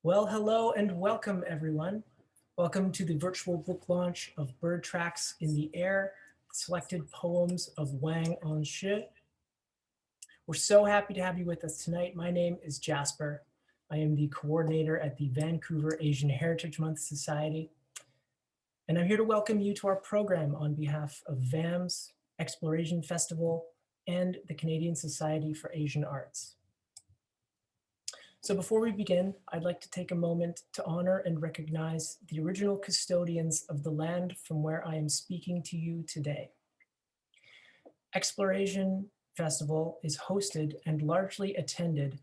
Well, hello and welcome everyone. Welcome to the virtual book launch of Bird Tracks in the Air, selected poems of Wang Anshi. We're so happy to have you with us tonight. My name is Jasper. I am the coordinator at the Vancouver Asian Heritage Month Society. And I'm here to welcome you to our program on behalf of VAHMS, Exploration Festival, and the Canadian Society for Asian Arts. So before we begin, I'd like to take a moment to honor and recognize the original custodians of the land from where I am speaking to you today. Exploration Festival is hosted and largely attended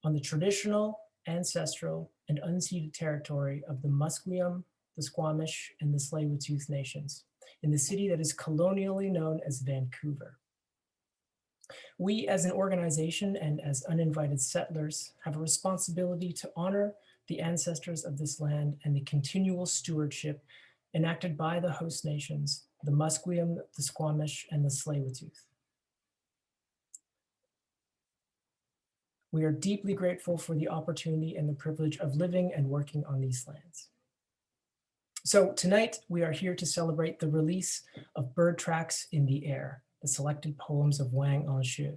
on the traditional, ancestral, and unceded territory of the Musqueam, the Squamish, and the Tsleil-Waututh nations in the city that is colonially known as Vancouver. We as an organization and as uninvited settlers have a responsibility to honor the ancestors of this land and the continual stewardship enacted by the host nations, the Musqueam, the Squamish, and the Tsleil-Waututh. We are deeply grateful for the opportunity and the privilege of living and working on these lands. So tonight we are here to celebrate the release of Bird Tracks in the Air, the selected poems of Wang Anshi.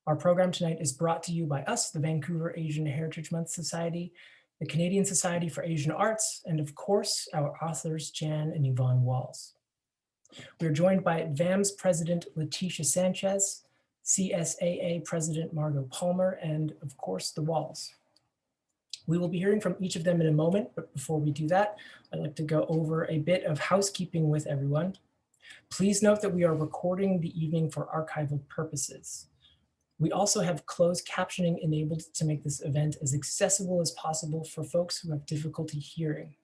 Our program tonight is brought to you by us, the Vancouver Asian Heritage Month Society, the Canadian Society for Asian Arts, and of course, our authors, Jan and Yvonne Walls. We are joined by VAHMS President Leticia Sanchez, CSAA President Margot Palmer, and of course, the Walls. We will be hearing from each of them in a moment, but before we do that, I'd like to go over a bit of housekeeping with everyone. Please note that we are recording the evening for archival purposes. We also have closed captioning enabled to make this event as accessible as possible for folks who have difficulty hearing.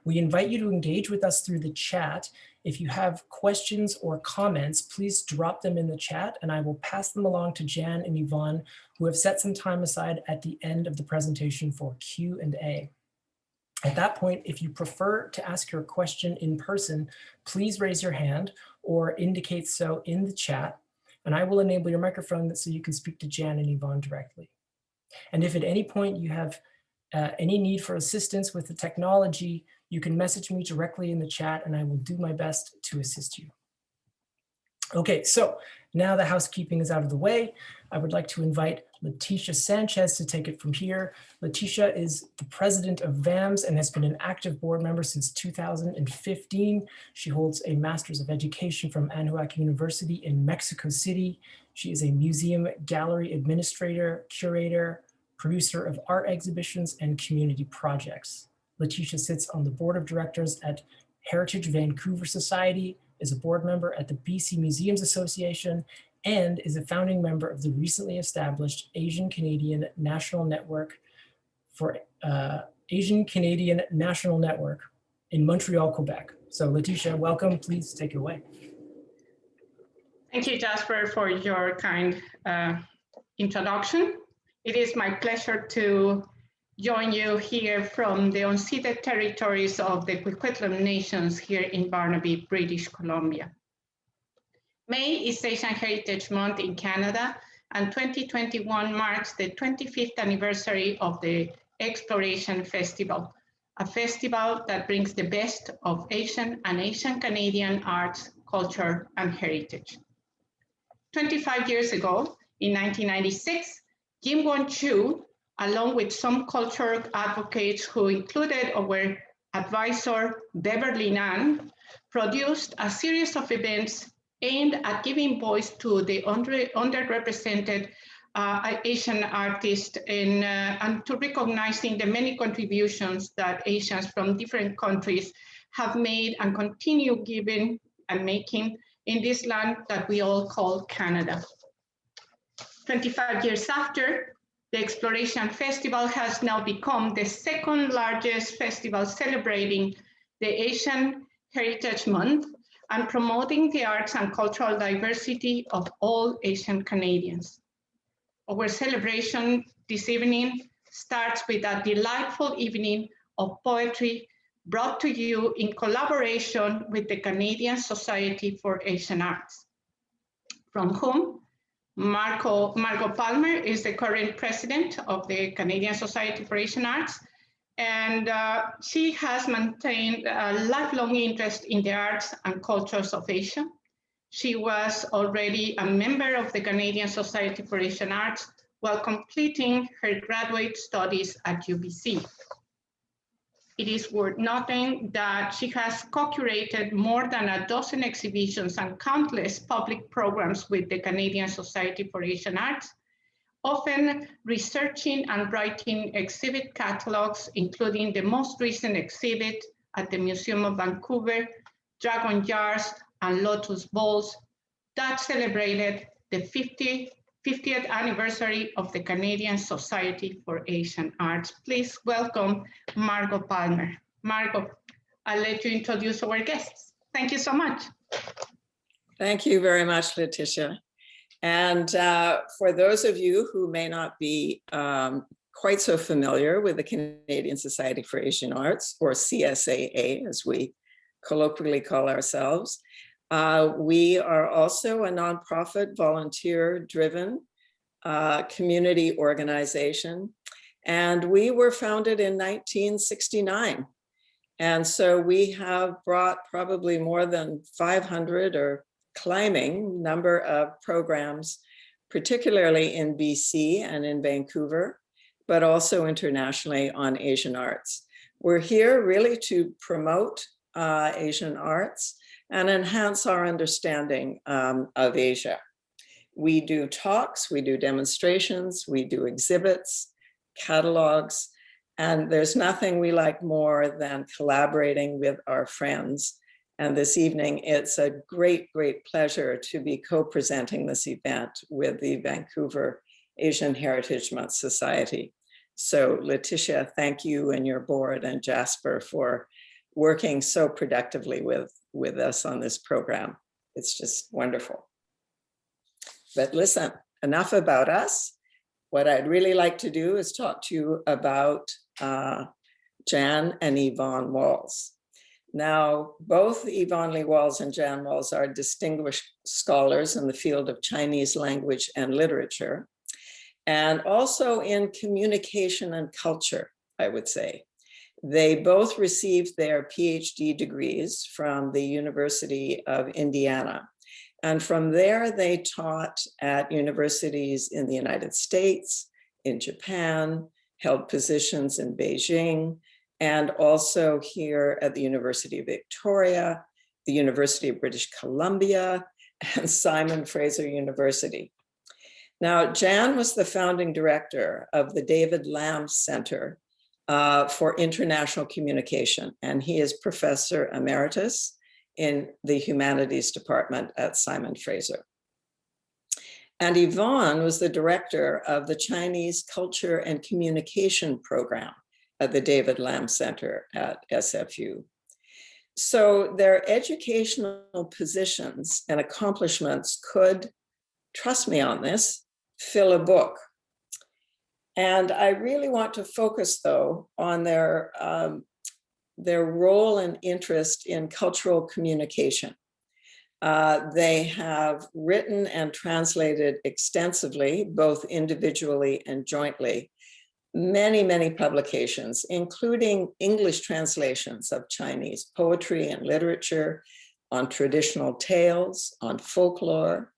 We invite you to engage with us through the chat. If you have questions or comments, please drop them in the chat and I will pass them along to Jan and Yvonne, who have set some time aside at the end of the presentation for Q&A. At that point, if you prefer to ask your question in person, please raise your hand or indicate so in the chat, and I will enable your microphone so you can speak to Jan and Yvonne directly. And if at any point you have any need for assistance with the technology, you can message me directly in the chat and I will do my best to assist you. Okay, so now the housekeeping is out of the way. I would like to invite Leticia Sanchez to take it from here. Leticia is the president of VAHMS and has been an active board member since 2015. She holds a Master's of Education from Anáhuac University in Mexico City. She is a museum gallery administrator, curator, producer of art exhibitions and community projects. Leticia sits on the board of directors at Heritage Vancouver Society, is a board member at the BC Museums Association, and is a founding member of the recently established Asian Canadian National Network in Montreal, Quebec. So Leticia, welcome, please take it away. Thank you, Jasper, for your kind introduction. It is my pleasure to join you here from the unceded territories of the Coquitlam Nations here in Barnaby, British Columbia. May is Asian Heritage Month in Canada, and 2021 marks the 25th anniversary of the Exploration Festival, a festival that brings the best of Asian and Asian Canadian arts, culture, and heritage. 25 years ago, in 1996, Jim Won Chu, along with some cultural advocates who included our advisor, Beverly Nan, produced a series of events aimed at giving voice to the underrepresented Asian artists and to recognizing the many contributions that Asians from different countries have made and continue giving and making in this land that we all call Canada. 25 years after, the Exploration Festival has now become the second largest festival celebrating the Asian Heritage Month and promoting the arts and cultural diversity of all Asian Canadians. Our celebration this evening starts with a delightful evening of poetry brought to you in collaboration with the Canadian Society for Asian Arts, from whom Margot Palmer is the current president of the Canadian Society for Asian Arts, and she has maintained a lifelong interest in the arts and cultures of Asia. She was already a member of the Canadian Society for Asian Arts while completing her graduate studies at UBC. It is worth noting that she has co-curated more than a dozen exhibitions and countless public programs with the Canadian Society for Asian Arts, often researching and writing exhibit catalogs, including the most recent exhibit at the Museum of Vancouver, Dragon Jars and Lotus Bowls, that celebrated the 50th anniversary of the Canadian Society for Asian Arts. Please welcome Margot Palmer. Margot, I'll let you introduce our guests. Thank you so much. Thank you very much, Leticia. And for those of you who may not be quite so familiar with the Canadian Society for Asian Arts, or CSAA, as we colloquially call ourselves, we are also a nonprofit, volunteer-driven community organization, and we were founded in 1969. And so we have brought probably more than 500 or climbing number of programs, particularly in BC and in Vancouver, but also internationally on Asian arts. We're here really to promote Asian arts and enhance our understanding of Asia. We do talks, we do demonstrations, we do exhibits, catalogs, and there's nothing we like more than collaborating with our friends. And this evening, it's a great, great pleasure to be co-presenting this event with the Vancouver Asian Heritage Month Society. So Leticia, thank you and your board and Jasper for working so productively with us on this program. It's just wonderful. But listen, enough about us. What I'd really like to do is talk to you about Jan and Yvonne Walls. Now, both Yvonne Lee Walls and Jan Walls are distinguished scholars in the field of Chinese language and literature, and also in communication and culture, I would say. They both received their PhD degrees from the University of Indiana. And from there, they taught at universities in the United States, in Japan, held positions in Beijing, and also here at the University of Victoria, the University of British Columbia, and Simon Fraser University. Now, Jan was the founding director of the David Lamb Center for International Communication, and he is Professor Emeritus in the Humanities Department at Simon Fraser. And Yvonne was the director of the Chinese Culture and Communication Program at the David Lamb Center at SFU. So their educational positions and accomplishments could, trust me on this, fill a book. And I really want to focus, though, on their role and interest in cultural communication. They have written and translated extensively, both individually and jointly, many, many publications, including English translations of Chinese poetry and literature, on traditional tales, on folklore,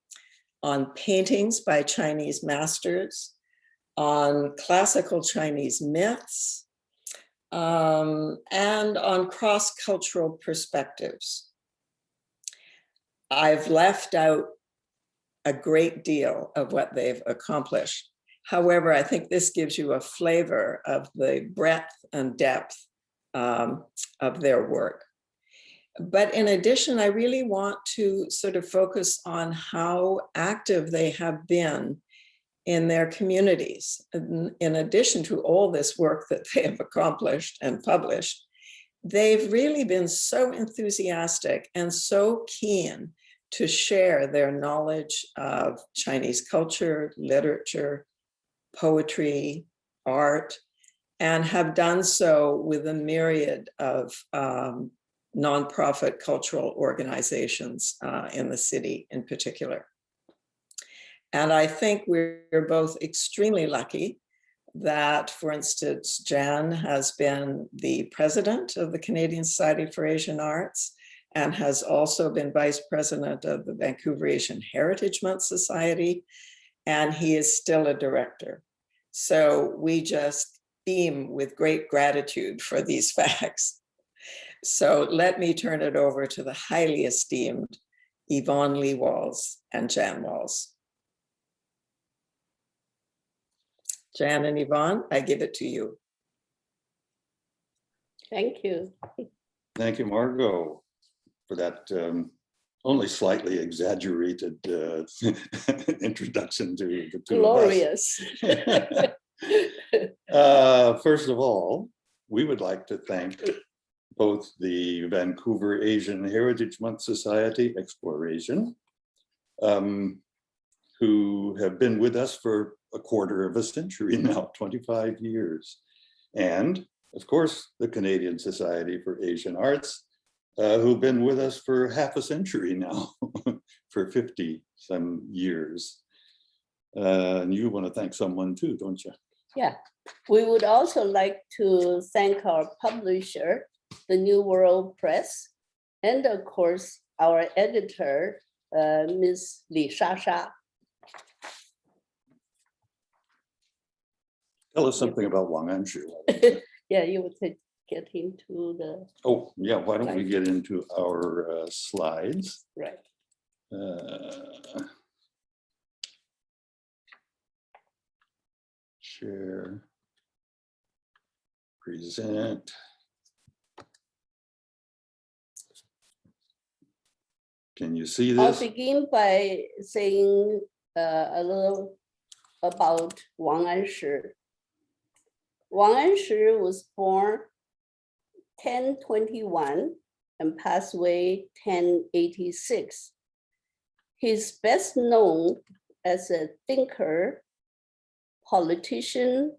on paintings by Chinese masters, on classical Chinese myths, and on cross-cultural perspectives. I've left out a great deal of what they've accomplished. However, I think this gives you a flavor of the breadth and depth of their work. But in addition, I really want to sort of focus on how active they have been in their communities. In addition to all this work that they have accomplished and published, they've really been so enthusiastic and so keen to share their knowledge of Chinese culture, literature, poetry, art, and have done so with a myriad of nonprofit cultural organizations in the city in particular. And I think we're both extremely lucky that, for instance, Jan has been the president of the Canadian Society for Asian Arts and has also been vice president of the Vancouver Asian Heritage Month Society, and he is still a director. So we just beam with great gratitude for these facts. So let me turn it over to the highly esteemed Yvonne Lee Walls and Jan Walls. Jan and Yvonne, I give it to you. Thank you. Thank you, Margot, for that only slightly exaggerated introduction to the two Glorious. of us. First of all, we would like to thank both the Vancouver Asian Heritage Month Society Exploration, who have been with us for a quarter of a century now, 25 years. And of course, the Canadian Society for Asian Arts, who've been with us for half a century now, for 50 some years. And you want to thank someone too, don't you? Yeah, we would also like to thank our publisher, the New World Press, and of course, our editor, Ms. Li Shasha. Tell us something about Wang Anshi. Yeah, you would get into the, Oh, yeah, why don't we get into our slides? right. Share, present. Can you see I'll this? begin by saying a little about Wang Anshi. Wang Anshi was born 1021 and passed away 1086. He's best known as a thinker, politician,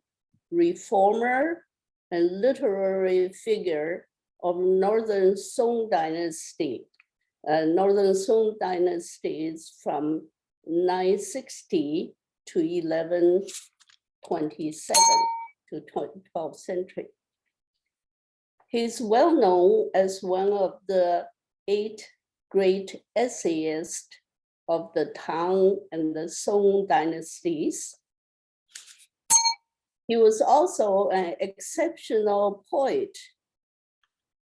reformer, and literary figure of Northern Song Dynasty. Northern Song Dynasty is from 960 to 1127 to 12th century. He's well known as one of the 8 great essayists of the Tang and the Song dynasties. He was also an exceptional poet,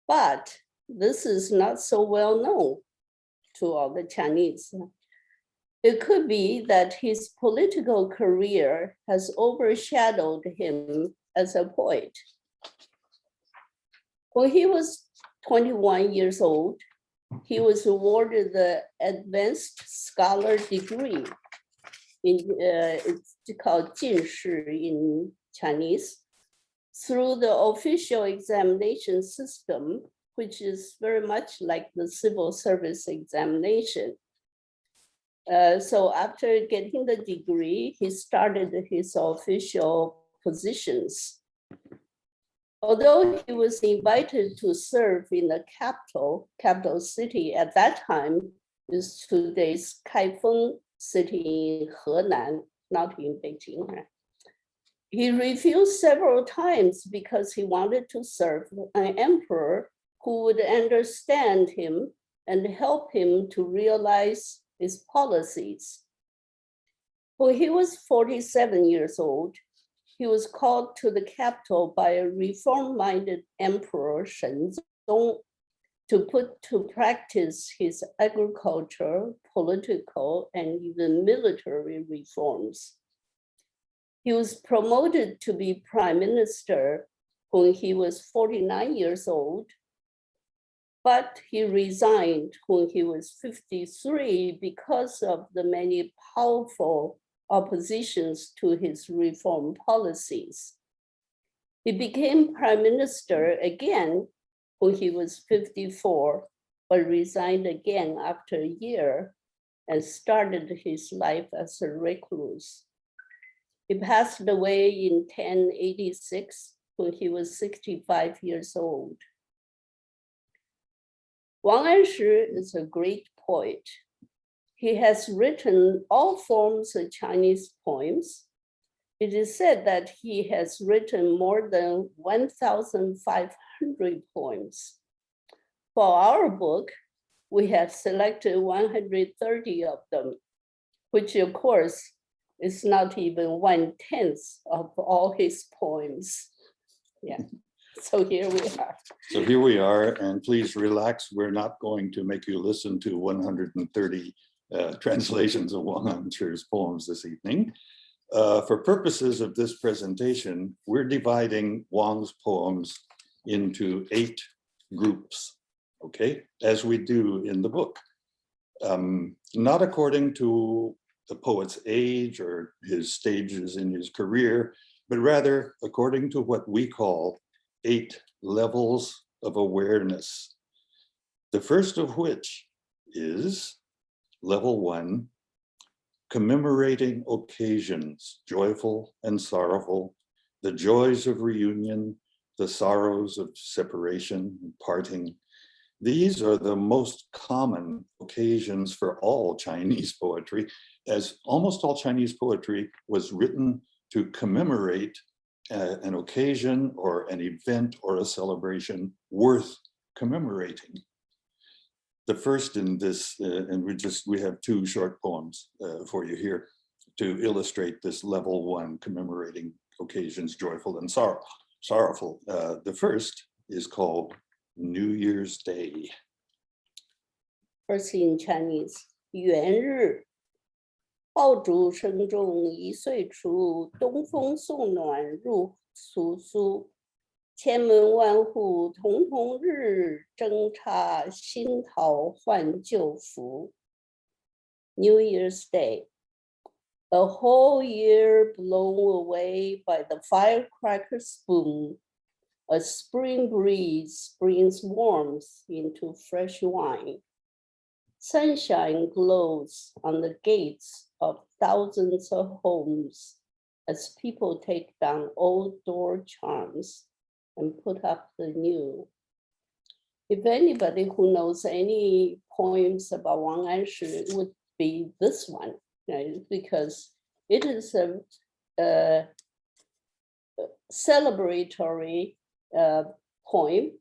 but this is not so well known to all the Chinese. It could be that his political career has overshadowed him as a poet. When he was 21 years old, he was awarded the Advanced Scholar degree. It's called 进士 in Chinese, through the official examination system, which is very much like the civil service examination. So after getting the degree, he started his official positions. Although he was invited to serve in the capital city at that time is today's Kaifeng city in Henan, not in Beijing. He refused several times because he wanted to serve an emperor who would understand him and help him to realize his policies. When he was 47 years old, he was called to the capital by a reform-minded emperor Shenzong to put to practice his agriculture, political, and even military reforms. He was promoted to be prime minister when he was 49 years old, but he resigned when he was 53 because of the many powerful oppositions to his reform policies. He became prime minister again when he was 54, but resigned again after a year and started his life as a recluse. He passed away in 1086 when he was 65 years old. Wang Anshi is a great poet. he has written all forms of Chinese poems. It is said that he has written more than 1,500 poems. For our book, we have selected 130 of them, which of course is not even 1/10 of all his poems. Yeah, so here we are. So here we are, and please relax. We're not going to make you listen to 130 translations of Wang Anshi's poems this evening. For purposes of this presentation, we're dividing Wang's poems into 8 groups, okay, as we do in the book. Not according to the poet's age or his stages in his career, but rather according to what we call 8 levels of awareness. The first of which is level 1, commemorating occasions, joyful and sorrowful, the joys of reunion, the sorrows of separation and parting. These are the most common occasions for all Chinese poetry, as almost all Chinese poetry was written to commemorate an occasion or an event or a celebration worth commemorating. The first in this, and we have 2 short poems for you here to illustrate this level 1, commemorating occasions, joyful and sorrowful. The first is called New Year's Day. First in Chinese, 元日，爆竹声中一岁除，东风送暖入苏苏。千门万户曈曈日，争插新桃换旧符。New Year's Day, a whole year blown away by the firecrackers' boom. A spring breeze brings warmth into fresh wine. Sunshine glows on the gates of thousands of homes as people take down old door charms and put up the new. If anybody who knows any poems about Wang Anshi, it would be this one, right? Because it is a celebratory poem,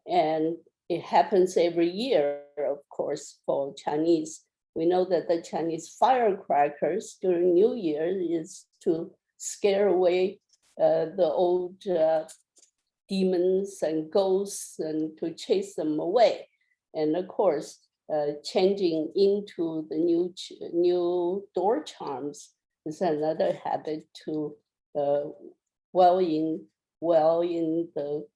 and it happens every year, of course, for Chinese. We know that the Chinese firecrackers during New Year is to scare away the old demons and ghosts and to chase them away. And of course, changing into the new door charms is another habit to well in the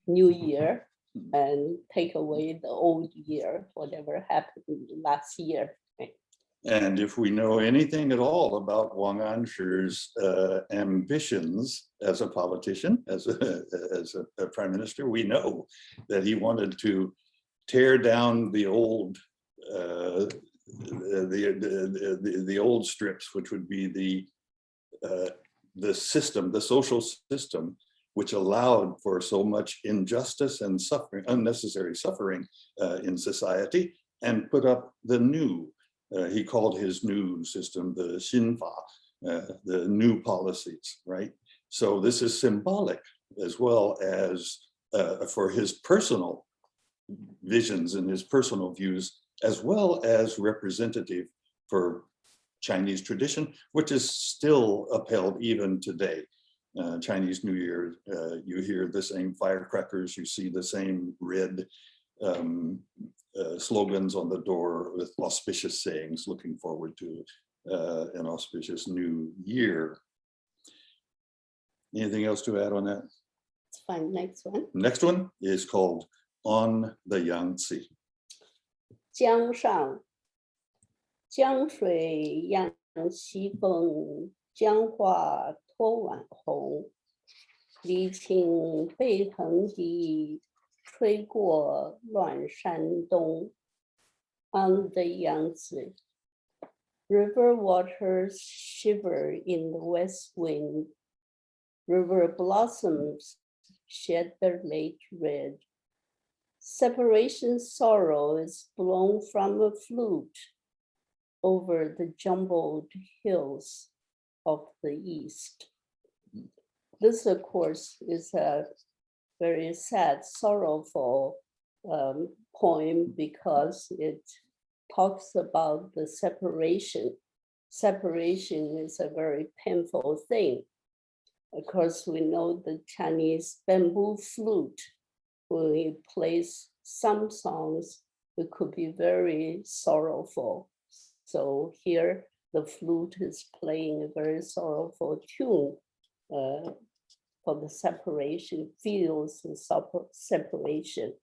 new year and take away the old year, whatever happened last year. And if we know anything at all about Wang Anshi's ambitions as a politician, as a prime minister, we know that he wanted to tear down the old the old strips, which would be the system, the social system, which allowed for so much injustice and suffering, unnecessary suffering in society, and put up the new. He called his new system the Xinfa, the new policies, right? So this is symbolic as well as for his personal visions and his personal views, as well as representative for Chinese tradition, which is still upheld even today. Chinese New Year, you hear the same firecrackers, you see the same red slogans on the door with auspicious sayings, looking forward to an auspicious new year. Anything else to add on that? It's fine, next one. Next one is called On the Yangtze. 江上江水漾西风，江花托晚红。离情背横笛，吹过乱山东。On the Yangtze, river waters shiver in the west wind. River blossoms shed their late red. Separation sorrow is blown from a flute. over the jumbled hills of the east. This, of course, is a very sad, sorrowful poem because it talks about the separation. Separation is a very painful thing. Of course, we know the Chinese bamboo flute, when it plays some songs, it could be very sorrowful. So here, the flute is playing a very sorrowful tune for the separation, feels the separation.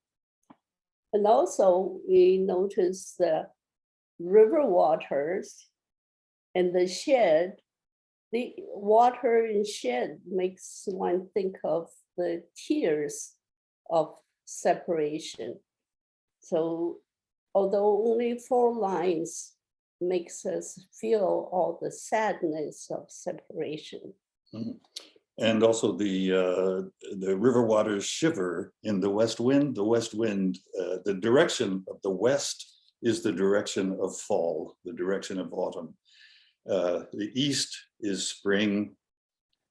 And also we notice the river waters and the shed. The water in shed makes one think of the tears of separation. So although only 4 lines makes us feel all the sadness of separation. Mhm. And also the river waters shiver in the west wind. The west wind, the direction of the west is the direction of fall, the direction of autumn. The east is spring,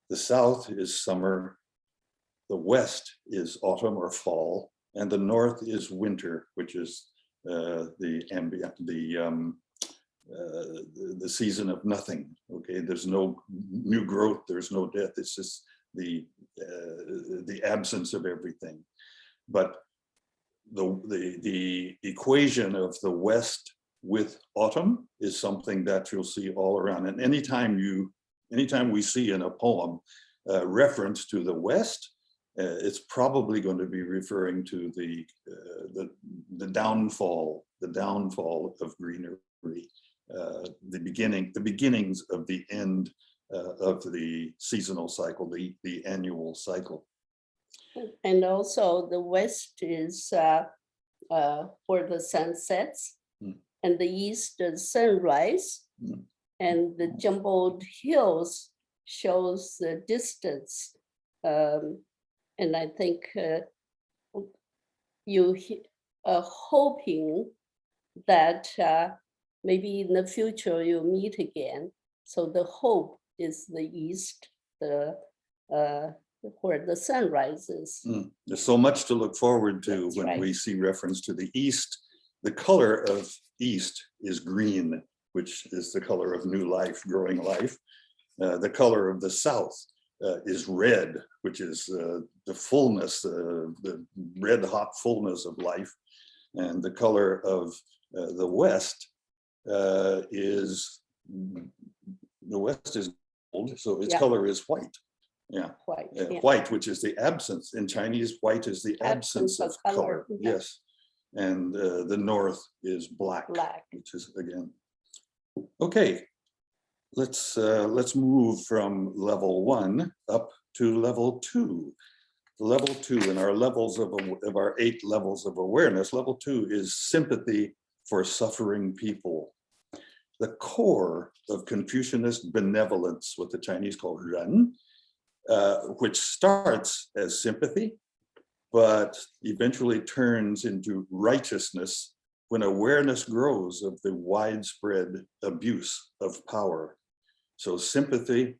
the south is summer, the west is autumn or fall, and the north is winter, which is the season of nothing. Okay, there's no new growth, there's no death. It's just the absence of everything. But the equation of the West with autumn is something that you'll see all around. And anytime we see in a poem reference to the West, it's probably going to be referring to the downfall of greenery. The beginnings of the end of the seasonal cycle, the annual cycle. And also the West is where the sun sets, and the East is sunrise, and the jumbled hills shows the distance. And I think you hoping that maybe in the future you'll meet again. So the hope is the East, where the sun rises. There's so much to look forward to. That's when right. we see reference to the East. The color of East is green, which is the color of new life, growing life. The color of the South is red, which is the fullness, the red hot fullness of life. And the color of the West is gold, so its color is white. Yeah, White, white, which is the absence. In Chinese, white is the absence of color. Yes, and the North is black, which is again. Okay, let's move from level 1 up to level 2. Level 2 in our levels of our 8 levels of awareness. Level 2 is sympathy for suffering people. The core of Confucianist benevolence, what the Chinese call ren, which starts as sympathy, but eventually turns into righteousness when awareness grows of the widespread abuse of power. So sympathy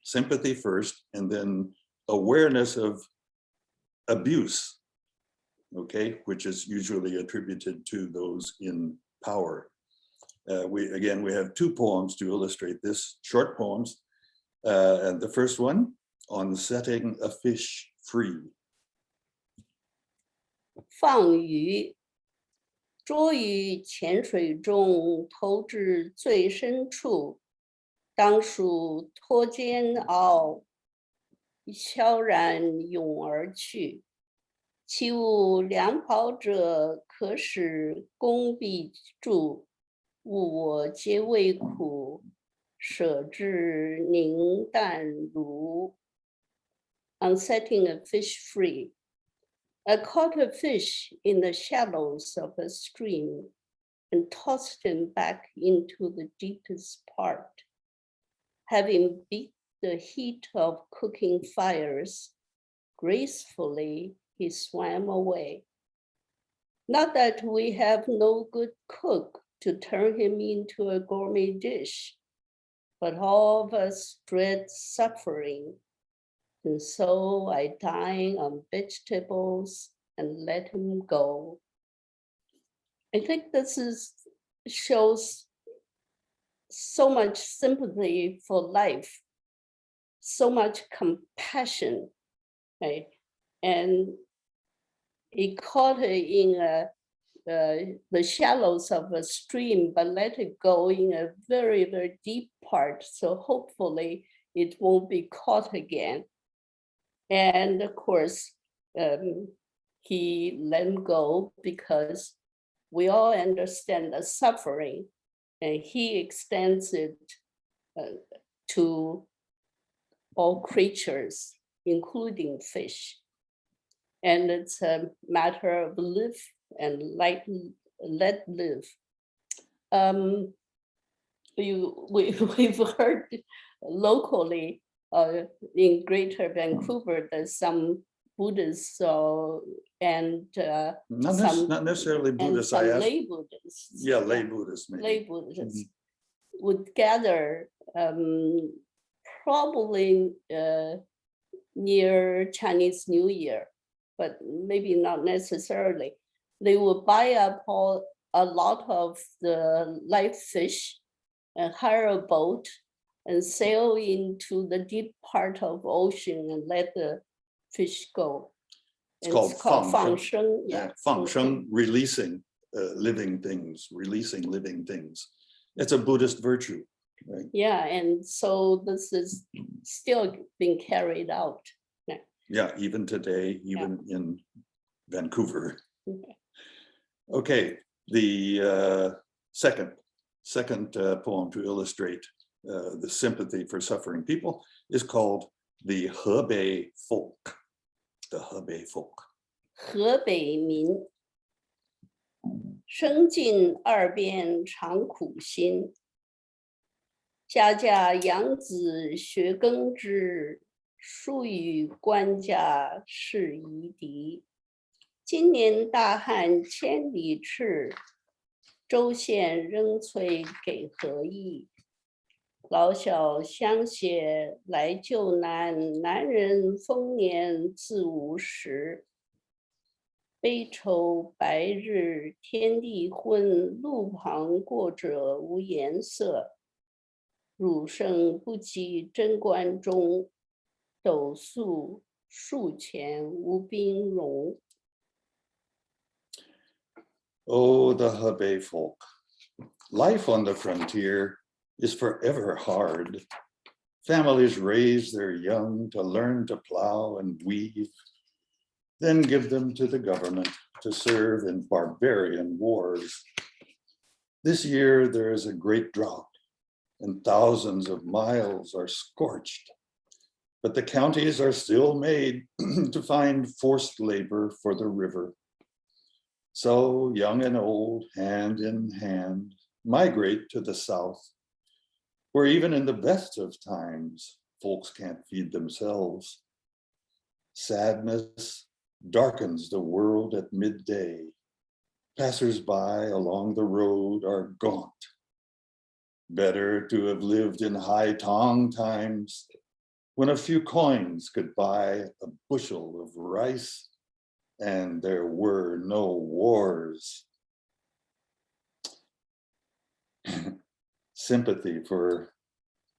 first, and then awareness of abuse, okay, which is usually attributed to those in power. We have 2 poems to illustrate this, short poems. And the first one, on setting a fish free. 放鱼，捉于浅水中，投至最深处，当属脱煎熬，悄然涌而去。其物良跑者，可使弓必住，物我皆为苦，舍至凝淡如。On setting a fish free. I caught a fish in the shallows of a stream and tossed him back into the deepest part. Having beat the heat of cooking fires, gracefully he swam away. Not that we have no good cook to turn him into a gourmet dish. But all of us dread suffering, and so I dine on vegetables and let him go. I think shows so much sympathy for life, so much compassion, right? And he caught it in the shallows of a stream, but let it go in a very, very deep part. So hopefully it won't be caught again. And of course, he let him go because we all understand the suffering, and he extends it to all creatures, including fish. And it's a matter of live and let live. We've heard locally in Greater Vancouver, there's some Buddhists and Not necessarily Buddhists. some I asked, lay Buddhists. yeah, lay Buddhists maybe. Lay Buddhists would gather probably near Chinese New Year, but maybe not necessarily. They would buy up a lot of the live fish and hire a boat and sail into the deep part of ocean and let the fish go. It's called fang sheng. sheng. Yeah, fang sheng, releasing living things, releasing living things. It's a Buddhist virtue, right? Yeah, and so this is still being carried out. Yeah, even today, even in Vancouver. Okay. Okay, the second poem to illustrate the sympathy for suffering people is called the Hebei folk. The Hebei folk. 河北民，生尽二边常苦心，家家养子学耕织，庶与官家事夷狄。今年大旱千里赤，州县仍催给何意？老小相携来救难，男人丰年自无时。悲愁白日天地昏，路旁过者无颜色。汝生不及贞观中，斗粟树前无冰容。 Oh, the Hebei folk. Life on the frontier is forever hard. Families raise their young to learn to plow and weave, then give them to the government to serve in barbarian wars. This year there is a great drought and thousands of miles are scorched, but the counties are still made to find forced labor for the river. So young and old, hand in hand, migrate to the south, where even in the best of times, folks can't feed themselves. Sadness darkens the world at midday. Passers-by along the road are gaunt. Better to have lived in high Tang times, when a few coins could buy a bushel of rice and there were no wars. Sympathy for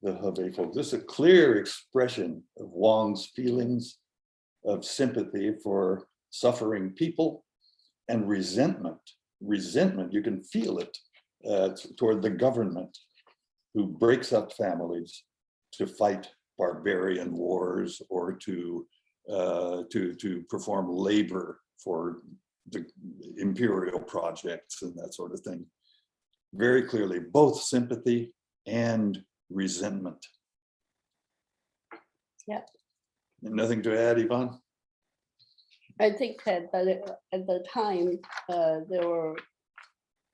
the Hebei folk. This is a clear expression of Wang's feelings of sympathy for suffering people and resentment. Resentment, you can feel it toward the government who breaks up families to fight barbarian wars or to perform labor for the imperial projects and that sort of thing. Very clearly, both sympathy and resentment. Yeah. Nothing to add, Yvonne? I think that at the time, there were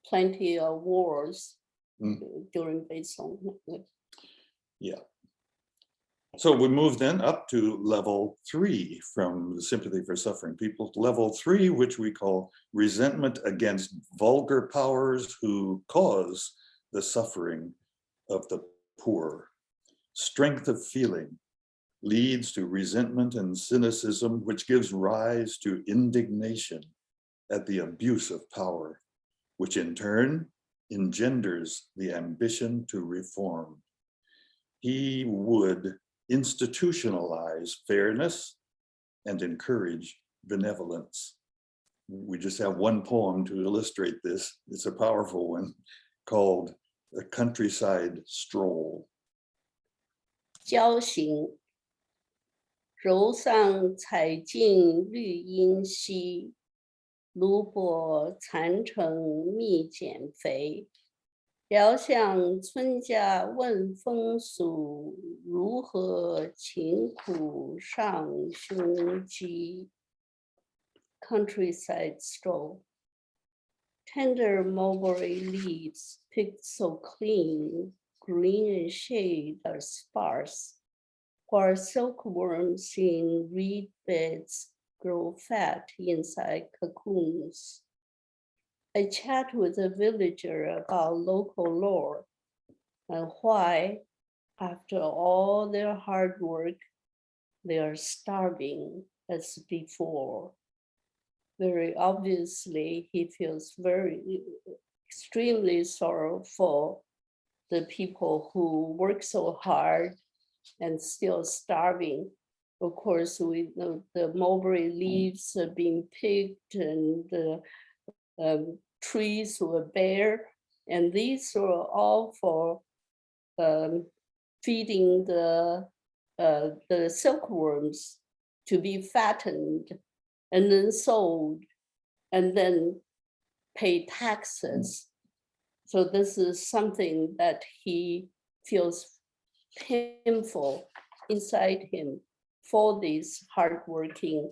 plenty of wars during Beisong. Yeah. So we move then up to level 3 from the sympathy for suffering people. Level 3, which we call resentment against vulgar powers who cause the suffering of the poor. Strength of feeling leads to resentment and cynicism, which gives rise to indignation at the abuse of power, which in turn engenders the ambition to reform. He would institutionalize fairness and encourage benevolence. We just have one poem to illustrate this. It's a powerful one called A Countryside Stroll. 郊行，柔上采尽绿阴稀，芦柏残成蜜减肥。遥向村家问风俗，如何勤苦上胸肌。Countryside stroll. Tender mulberry leaves picked so clean, green and shade are sparse, while silkworms in reed beds grow fat inside cocoons. I chat with a villager about local lore and why, after all their hard work, they are starving as before. Very obviously, he feels extremely sorrowful the people who work so hard and still starving. Of course, we know the mulberry leaves are being picked and the trees were bare, and these were all for feeding the silkworms to be fattened and then sold and then pay taxes. So this is something that he feels painful inside him for these hardworking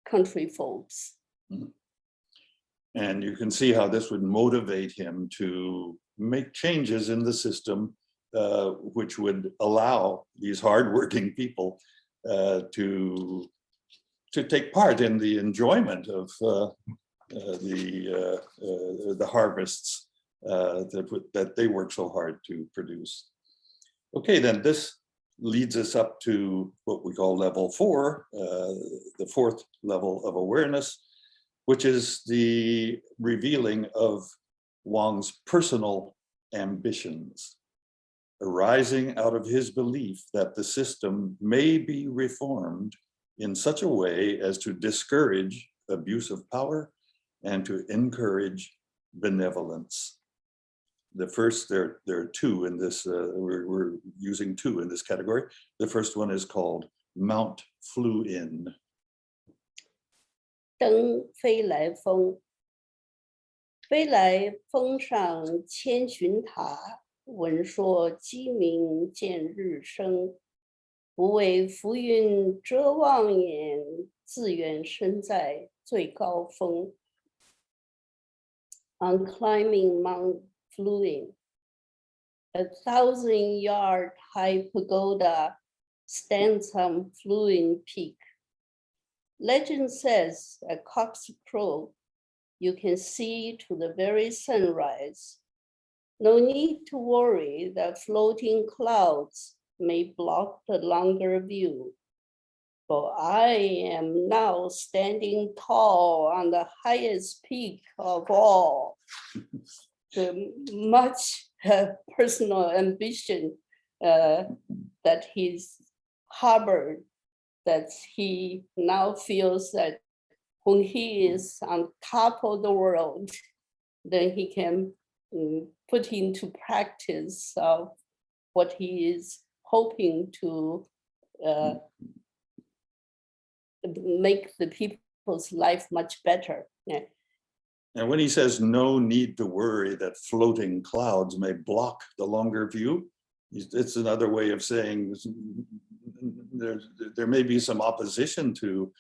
country folks. And you can see how this would motivate him to make changes in the system, which would allow these hardworking people to take part in the enjoyment of the harvests that they work so hard to produce. Okay, then this leads us up to what we call level 4, the 4th level of awareness, which is the revealing of Wang's personal ambitions, arising out of his belief that the system may be reformed in such a way as to discourage abuse of power and to encourage benevolence. The first, there are 2 in this, we're using 2 in this category. The first one is called Mount Flew In. 登飞来峰，飞来峰上千寻塔，闻说鸡鸣见日升。不为浮云遮望眼，自愿身在最高峰。On climbing Mount Fluin, a 1,000-yard high pagoda stands on Fluin Peak. Legend says at cock's crow, you can see to the very sunrise. No need to worry that floating clouds may block the longer view. For I am now standing tall on the highest peak of all. The much personal ambition that he's harbored, that he now feels that when he is on top of the world, then he can put into practice of what he is hoping to make the people's life much better. Yeah. And when he says no need to worry that floating clouds may block the longer view, it's another way of saying there may be some opposition to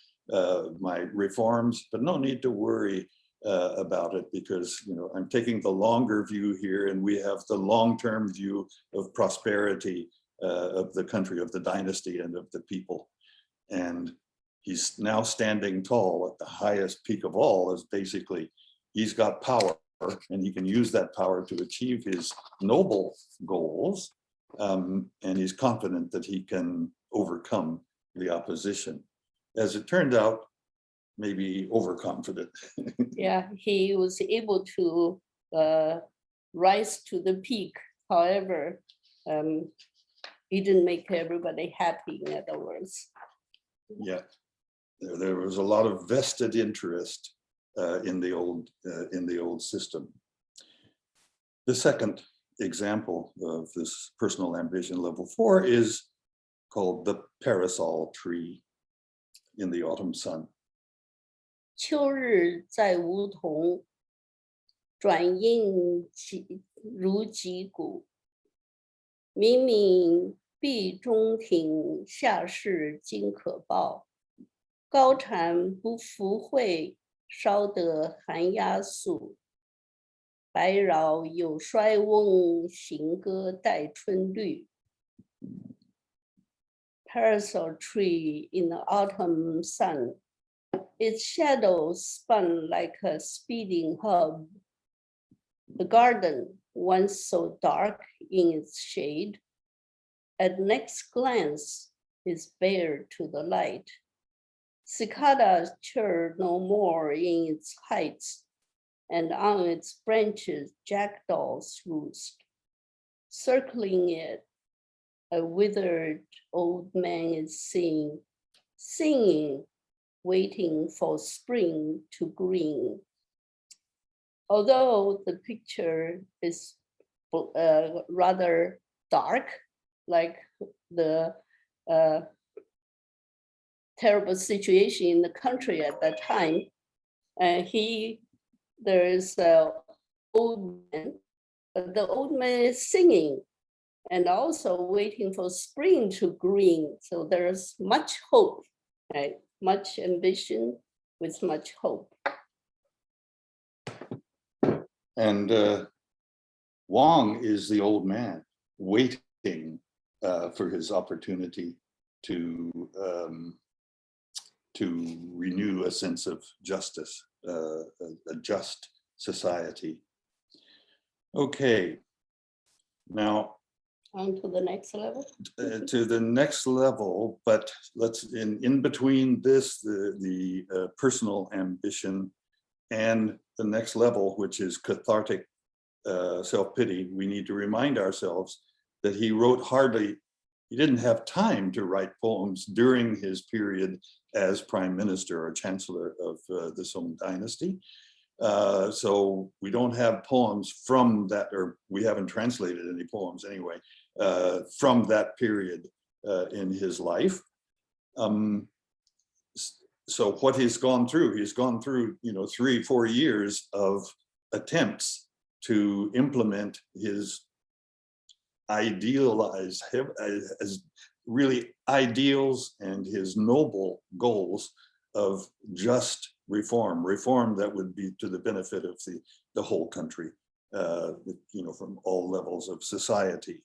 my reforms, but no need to worry about it, because I'm taking the longer view here, and we have the long-term view of prosperity of the country, of the dynasty, and of the people. And he's now standing tall at the highest peak of all, as basically he's got power and he can use that power to achieve his noble goals. And he's confident that he can overcome the opposition. As it turned out, maybe overconfident. Yeah, he was able to rise to the peak. However, he didn't make everybody happy, in other words. Yeah, there was a lot of vested interest in the old system. The second example of this personal ambition, level 4, is called the parasol tree in the autumn sun. 秋日在梧桐，转映如击鼓。明明壁中庭，下士今可报。高蝉不复会，烧得寒鸦宿。白饶有衰翁，行歌待春绿。Parasol tree in the autumn sun. Its shadow spun like a speeding hub. The garden, once so dark in its shade, at next glance is bare to the light. Cicadas chirr no more in its heights, and on its branches jackdaws roost. Circling it, a withered old man is singing, waiting for spring to green. Although the picture is rather dark, like the terrible situation in the country at that time, there is an old man, but the old man is singing and also waiting for spring to green. So there's much hope, right? Much ambition with much hope. And Wang is the old man waiting for his opportunity to renew a sense of justice, a just society. Okay, now On to the next level. To the next level, but let's in between this, the personal ambition and the next level, which is cathartic self-pity, we need to remind ourselves that he didn't have time to write poems during his period as prime minister or chancellor of the Song Dynasty. So we don't have poems from that, or we haven't translated any poems anyway, from that period in his life. So what he's gone through, 3-4 years of attempts to implement his really ideals and his noble goals of just reform that would be to the benefit of the whole country, from all levels of society.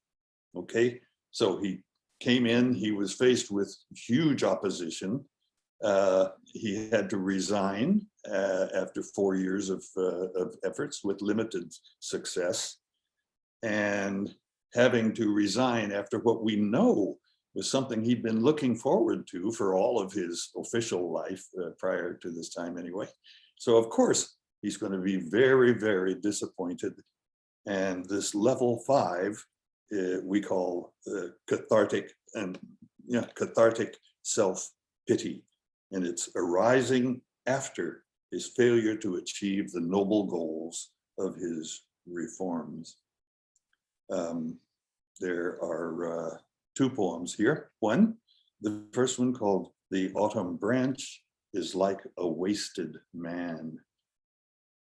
Okay, so he came in, he was faced with huge opposition. He had to resign after 4 years of efforts with limited success, and having to resign after what we know was something he'd been looking forward to for all of his official life prior to this time anyway. So of course, he's going to be very, very disappointed. And this level 5, we call cathartic self-pity. And it's arising after his failure to achieve the noble goals of his reforms. There are 2 poems here. One, the first one called "The Autumn Branch is Like a Wasted Man."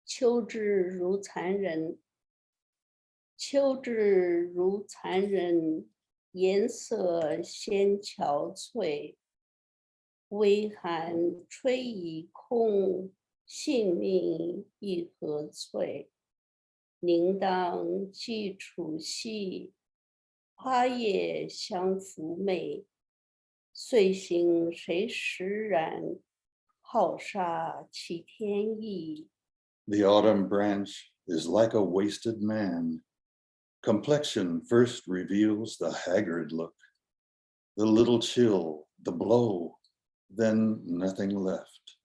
秋至如残忍，秋至如残忍，颜色鲜憔悴。微寒吹已空，性命亦何脆？宁当寄处兮，花叶相妩媚，岁星谁识然？好煞其天意。 The autumn branch is like a wasted man. Complexion first reveals the haggard look. The little chill, the blow, then nothing left.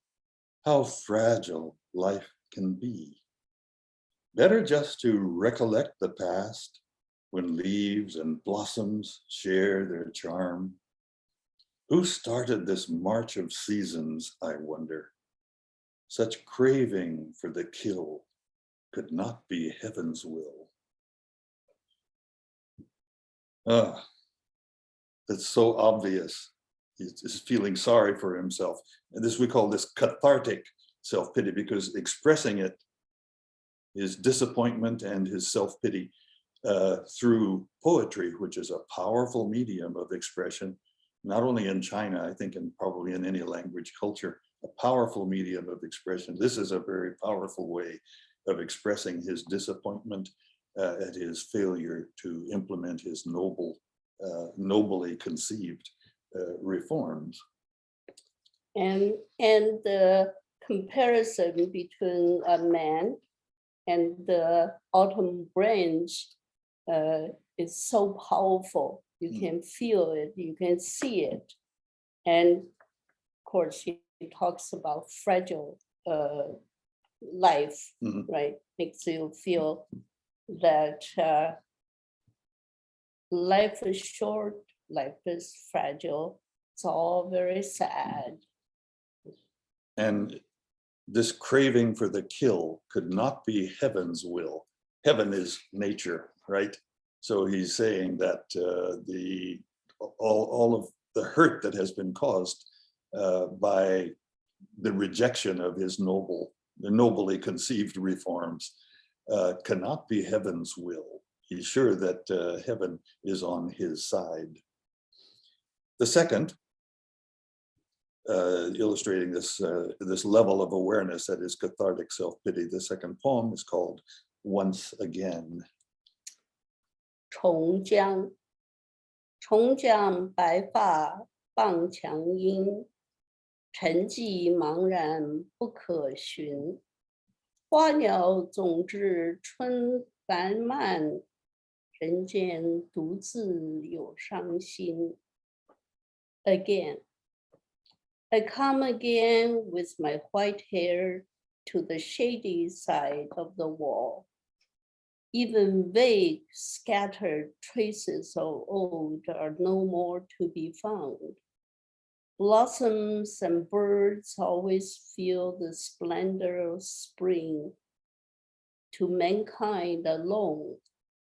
How fragile life can be. Better just to recollect the past when leaves and blossoms share their charm. Who started this march of seasons, I wonder? Such craving for the kill could not be heaven's will. That's so obvious. He's feeling sorry for himself. And this, we call this cathartic self-pity, because expressing it, his disappointment and his self-pity through poetry, which is a powerful medium of expression, not only in China, I think, and probably in any language culture, a powerful medium of expression. This is a very powerful way of expressing his disappointment at his failure to implement his nobly conceived reforms. And the comparison between a man and the autumn branch is so powerful. You can feel it, you can see it. And of course, he talks about fragile life, right? Makes you feel that life is short, life is fragile. It's all very sad. And this craving for the kill could not be heaven's will. Heaven is nature, right? So he's saying that all of the hurt that has been caused by the rejection of his nobly conceived reforms cannot be heaven's will. He's sure that heaven is on his side. The second, illustrating this level of awareness that is cathartic self-pity, the second poem is called Once Again. 重江，重江白发傍墙阴，沉寂茫然不可寻。花鸟总至春繁漫，人间独自有伤心。Again, I come again with my white hair to the shady side of the wall. Even vague, scattered traces of old are no more to be found. Blossoms and birds always feel the splendor of spring. To mankind alone,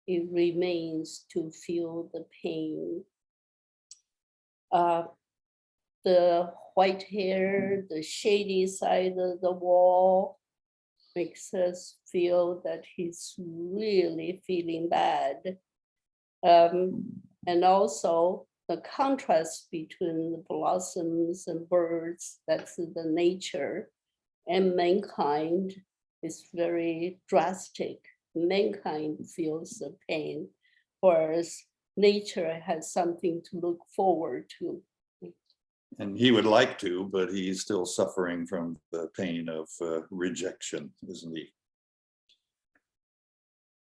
it remains to feel the pain. The white hair, the shady side of the wall, makes us feel that he's really feeling bad. And also the contrast between the blossoms and birds, that's the nature, and mankind is very drastic. Mankind feels the pain, whereas nature has something to look forward to. And he would like to, but he's still suffering from the pain of rejection, isn't he?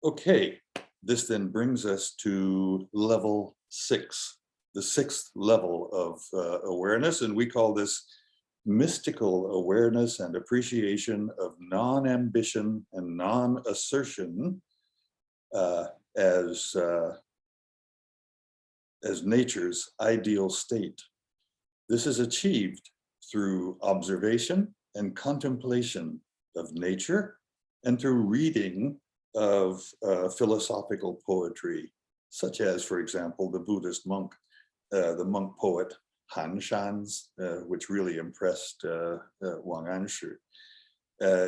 Okay, this then brings us to level 6, the 6th level of awareness, and we call this mystical awareness and appreciation of non-ambition and non-assertion as nature's ideal state. This is achieved through observation and contemplation of nature and through reading of philosophical poetry, such as, for example, the Buddhist monk, the monk poet Han Shan's, which really impressed Wang Anshi.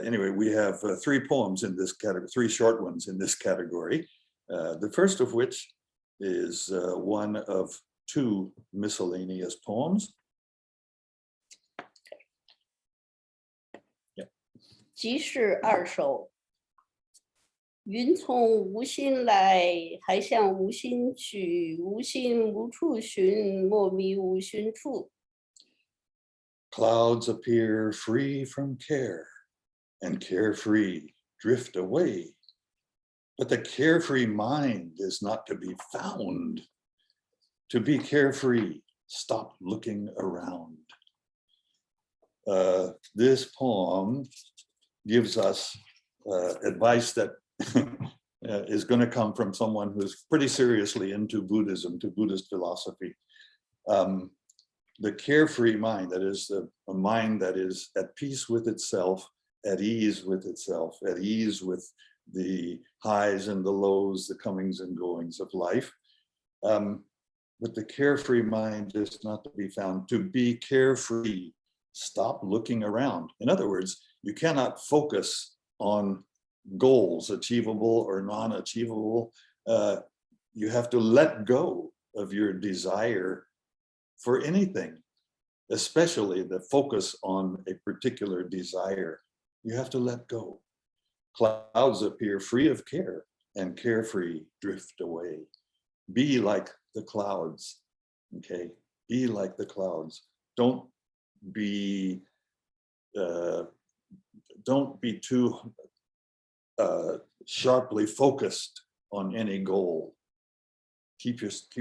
Anyway, we have 3 poems in this category, 3 short ones in this category. The first of which is one of 2 miscellaneous poems. 即是二首，云从无心来，还向无心去，无心无处寻，莫迷无寻处。 Clouds appear free from care, and carefree drift away. But the carefree mind is not to be found. To be carefree, stop looking around. This poem gives us advice that is going to come from someone who's pretty seriously into Buddhism, to Buddhist philosophy. The carefree mind, that is a mind that is at peace with itself, at ease with itself, at ease with the highs and the lows, the comings and goings of life. But the carefree mind is not to be found. To be carefree, stop looking around. In other words, you cannot focus on goals, achievable or non-achievable. You have to let go of your desire for anything, especially the focus on a particular desire. You have to let go. Clouds appear free of care, and carefree drift away. Be like the clouds, okay? Be like the clouds. Don't be too sharply focused on any goal. Keep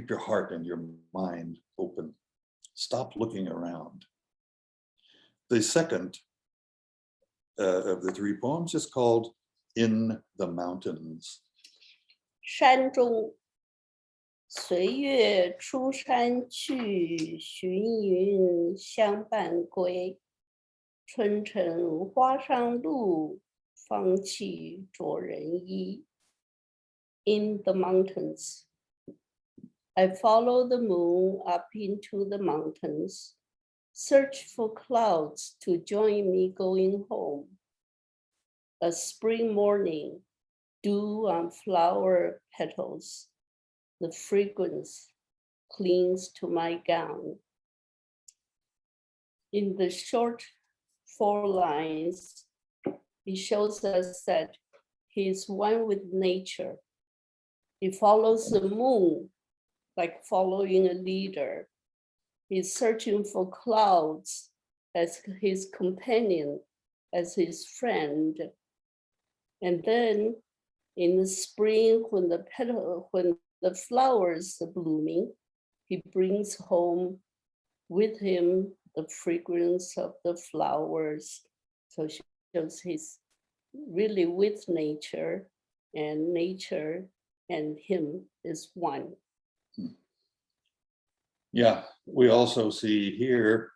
your heart and your mind open. Stop looking around. The second of the three poems is called In the Mountains. 山中随月出山去，寻云相伴归。春城花上露，芳气着人衣。In the mountains, I follow the moon up into the mountains, search for clouds to join me going home. A spring morning, dew on flower petals, the fragrance clings to my gown. In the short 4 lines, he shows us that he is one with nature. He follows the moon like following a leader. He's searching for clouds as his companion, as his friend. And then in the spring, when the flowers are blooming, he brings home with him the fragrance of the flowers. So she shows he's really with nature and him is one. Yeah, we also see here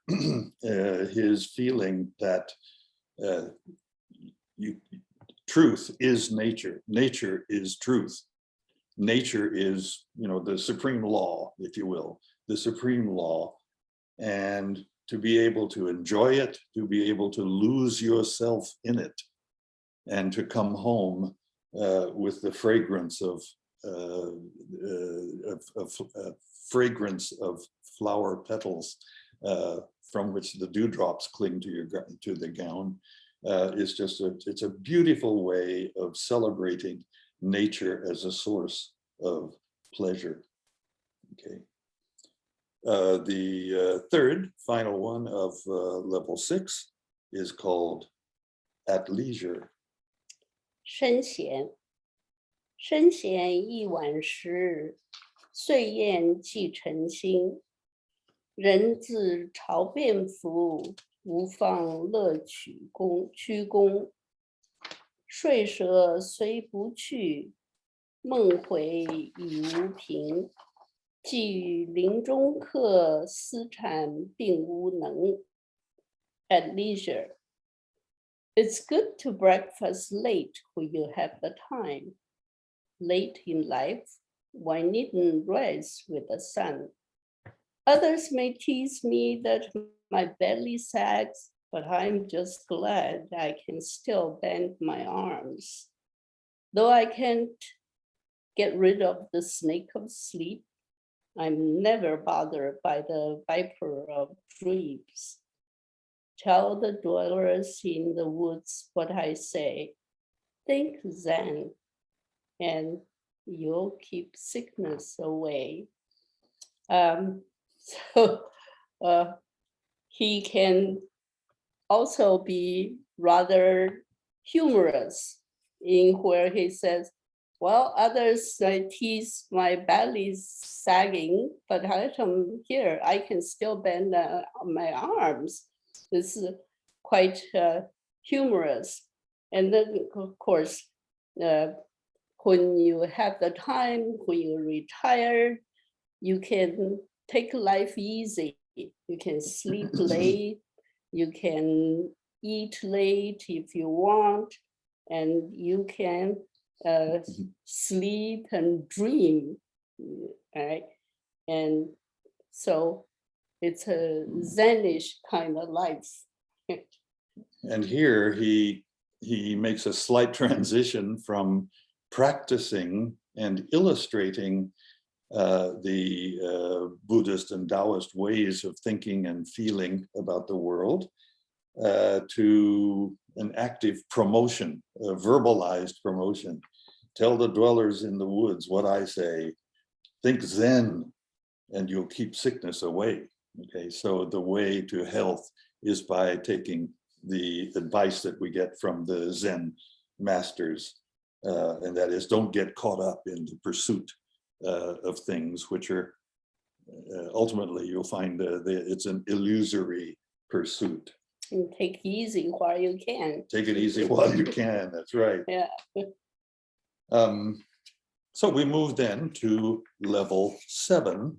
his feeling that truth is nature. Nature is truth. Nature is, the supreme law, if you will, the supreme law. And to be able to enjoy it, to be able to lose yourself in it, and to come home with the fragrance of fragrance of flower petals from which the dewdrops cling to the gown, is just it's a beautiful way of celebrating nature as a source of pleasure. Okay. The third, final one of level 6 is called At Leisure. 身闲，身闲一晚时，岁宴既成新。人自朝便服，无放乐曲屈躬。睡舍虽不去，梦回已无凭。寄与林中客，私产并无能。At leisure. It's good to breakfast late when you have the time. Late in life, one needn't rise with the sun. Others may tease me that my belly sags, but I'm just glad I can still bend my arms. Though I can't get rid of the snake of sleep, I'm never bothered by the viper of dreams. Tell the dwellers in the woods what I say. Think Zen. and you'll keep sickness away. He can also be rather humorous in where he says, well, others tease my belly sagging, but I come here, I can still bend my arms. This is quite humorous. And then, of course, when you have the time, when you're retired, you can take life easy. You can sleep late, you can eat late if you want, and you can sleep and dream, right? And so it's a Zenish kind of life. And here he makes a slight transition from practicing and illustrating the Buddhist and Taoist ways of thinking and feeling about the world to an active promotion, a verbalized promotion. Tell the dwellers in the woods what I say. Think Zen and you'll keep sickness away. Okay, so the way to health is by taking the advice that we get from the Zen masters, and that is, don't get caught up in the pursuit of things which are ultimately you'll find it's an illusory pursuit. And take it easy while you can. Take it easy while you can, that's right. Yeah. So we move then to level 7,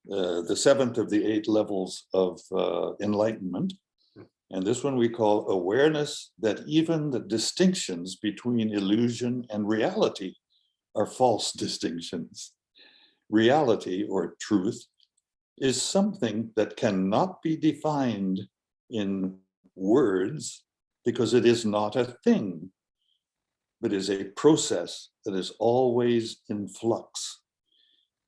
the 7th of the 8 levels of enlightenment. And this one we call awareness that even the distinctions between illusion and reality are false distinctions. Reality, or truth, is something that cannot be defined in words because it is not a thing, but is a process that is always in flux.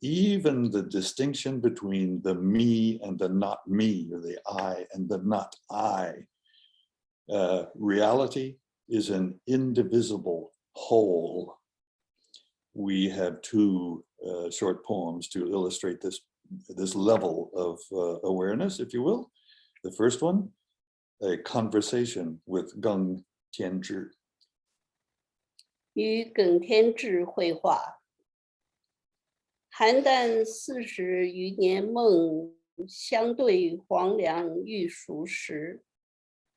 Even the distinction between the me and the not me, or the I and the not I. Reality is an indivisible whole. We have 2 short poems to illustrate this level of awareness, if you will. The first one, a conversation with Geng Tianzhi. 与耿天志绘画，邯郸40余年梦，相对黄粱欲熟时。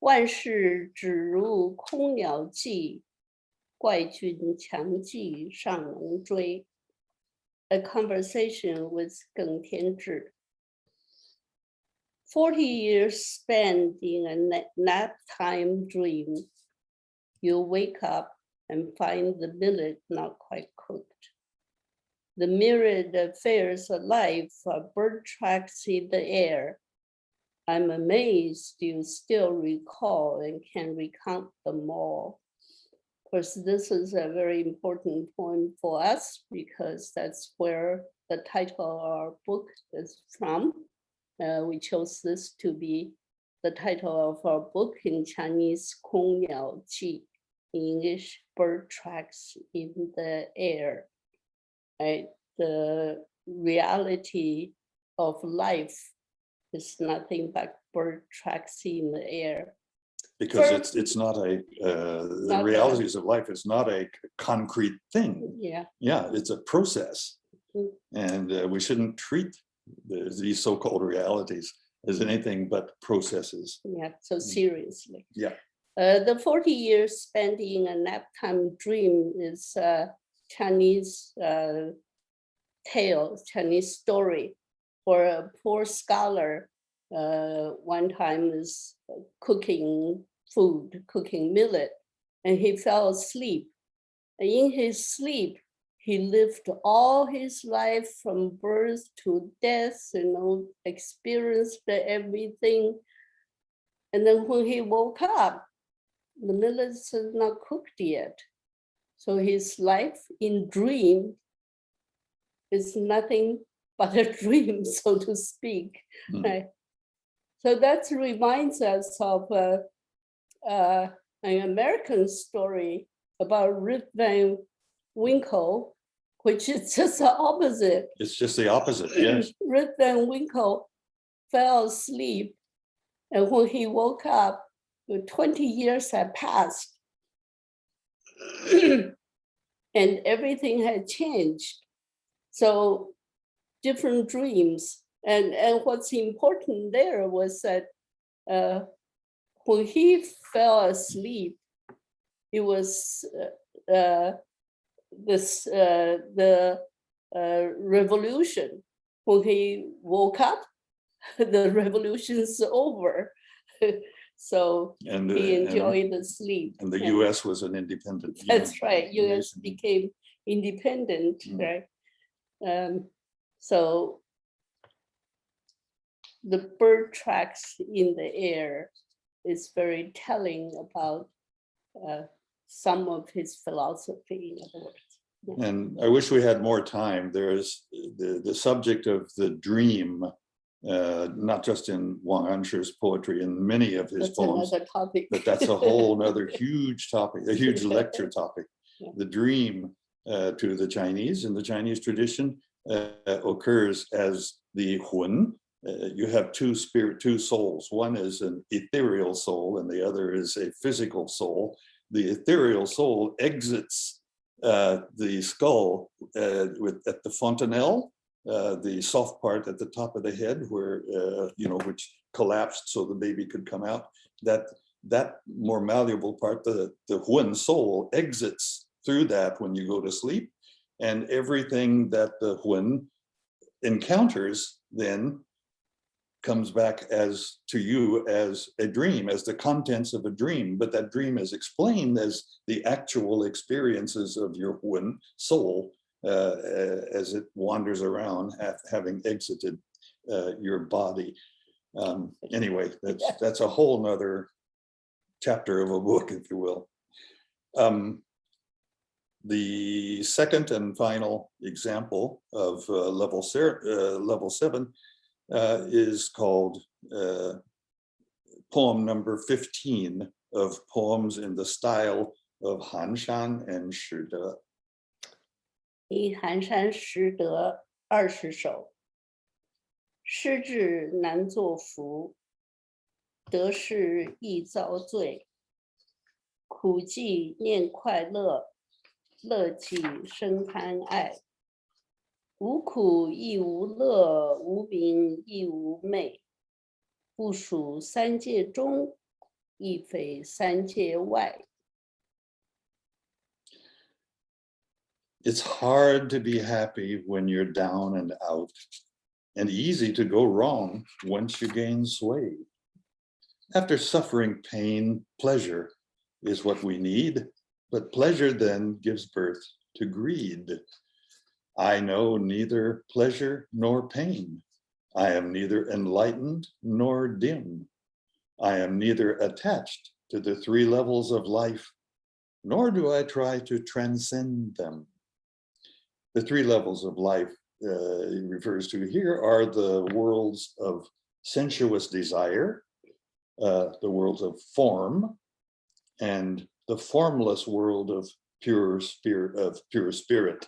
万事只如空鸟寄，怪君强记尚能追。A conversation with Geng Tianzhi. 40 years spent in a nap time dream. You wake up and find the millet not quite cooked. The myriad affairs of life are bird tracks in the air. I'm amazed you still recall and can recount them all. Of course, this is a very important point for us because that's where the title of our book is from. We chose this to be the title of our book in Chinese, 空鸟记, in English, bird tracks in the air. Right? The reality of life is nothing but bird tracks in the air. Because it's not the realities of life is not a concrete thing. Yeah. Yeah, it's a process. And we shouldn't treat these so-called realities as anything but processes. Yeah, so seriously. Yeah. The 40 years spent in a nap time dream is a Chinese tale, Chinese story, where a poor scholar one time is cooking food, cooking millet, and he fell asleep. And in his sleep, he lived all his life from birth to death, experienced everything. And then when he woke up, the millet is not cooked yet. So his life in dream is nothing but a dream, so to speak. Right? So that reminds us of an American story about Rip Van Winkle, which is just the opposite. It's just the opposite, yes. Rip Van Winkle fell asleep, and when he woke up, 20 years had passed, and everything had changed. So different dreams. And what's important there was that when he fell asleep, it was the revolution. When he woke up, the revolution's over. So And he enjoyed the sleep. and the US was an independent. That's right. US nation. became independent, Mm. right? So the bird tracks in the air is very telling about some of his philosophy, in other words. And I wish we had more time. There's the subject of the dream, not just in Wang Anshi's poetry, in many of his That's poems, another topic. but that's a whole nother huge topic, a huge lecture topic. Yeah. The dream to the Chinese, in the Chinese tradition, occurs as the hun. You have two souls. One is an ethereal soul and the other is a physical soul. The ethereal soul exits the skull at the fontanelle, the soft part at the top of the head where, which collapsed so the baby could come out. That more malleable part, the Huan soul, exits through that when you go to sleep. And everything that the Huan encounters then comes back to you as a dream, as the contents of a dream, but that dream is explained as the actual experiences of your Huan soul as it wanders around, having exited your body. Anyway, that's a whole nother chapter of a book, if you will. The second and final example of level 7 is called poem number 15 of poems in the style of Han Shan and Shi De. 以寒山拾得20首，失志难作福，得势易遭罪，苦既念快乐，乐既生贪爱，无苦亦无乐，无名亦无昧，不属三界中，亦非三界外。 It's hard to be happy when you're down and out, and easy to go wrong once you gain sway. After suffering pain, pleasure is what we need, but pleasure then gives birth to greed. I know neither pleasure nor pain. I am neither enlightened nor dim. I am neither attached to the 3 levels of life, nor do I try to transcend them. The 3 levels of life he refers to here are the worlds of sensuous desire, the worlds of form, and the formless world of pure spirit.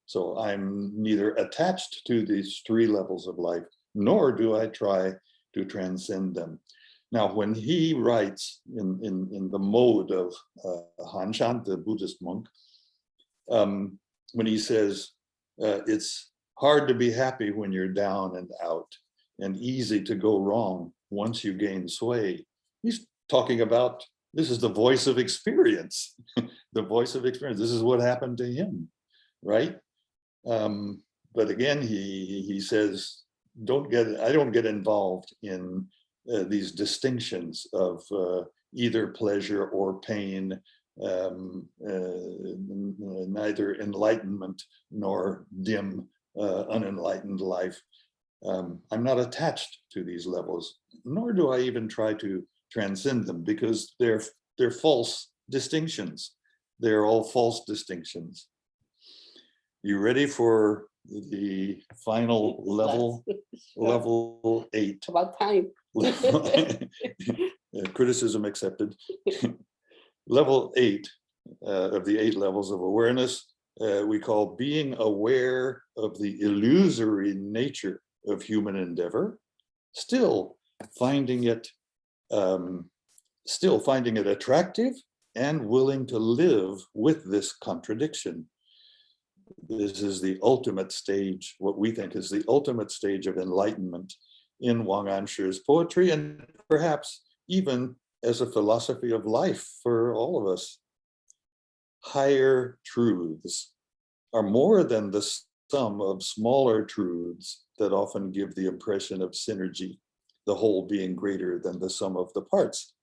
So I'm neither attached to these 3 levels of life, nor do I try to transcend them. Now, when he writes in the mode of Han Shan, the Buddhist monk, when he says, it's hard to be happy when you're down and out, and easy to go wrong once you gain sway. He's talking about, this is the voice of experience, the voice of experience. This is what happened to him, right? But again, he says, I don't get involved in these distinctions of either pleasure or pain, neither enlightenment nor dim, unenlightened life. I'm not attached to these levels, nor do I even try to transcend them, because they're false distinctions. They're all false distinctions. You ready for the final level? Level 8. About time. Criticism accepted. Level 8 of the 8 levels of awareness we call being aware of the illusory nature of human endeavor, still finding it attractive and willing to live with this contradiction. This is the ultimate stage, what we think is the ultimate stage of enlightenment in Wang Anshi's poetry, and perhaps even as a philosophy of life for all of us. Higher truths are more than the sum of smaller truths that often give the impression of synergy, the whole being greater than the sum of the parts.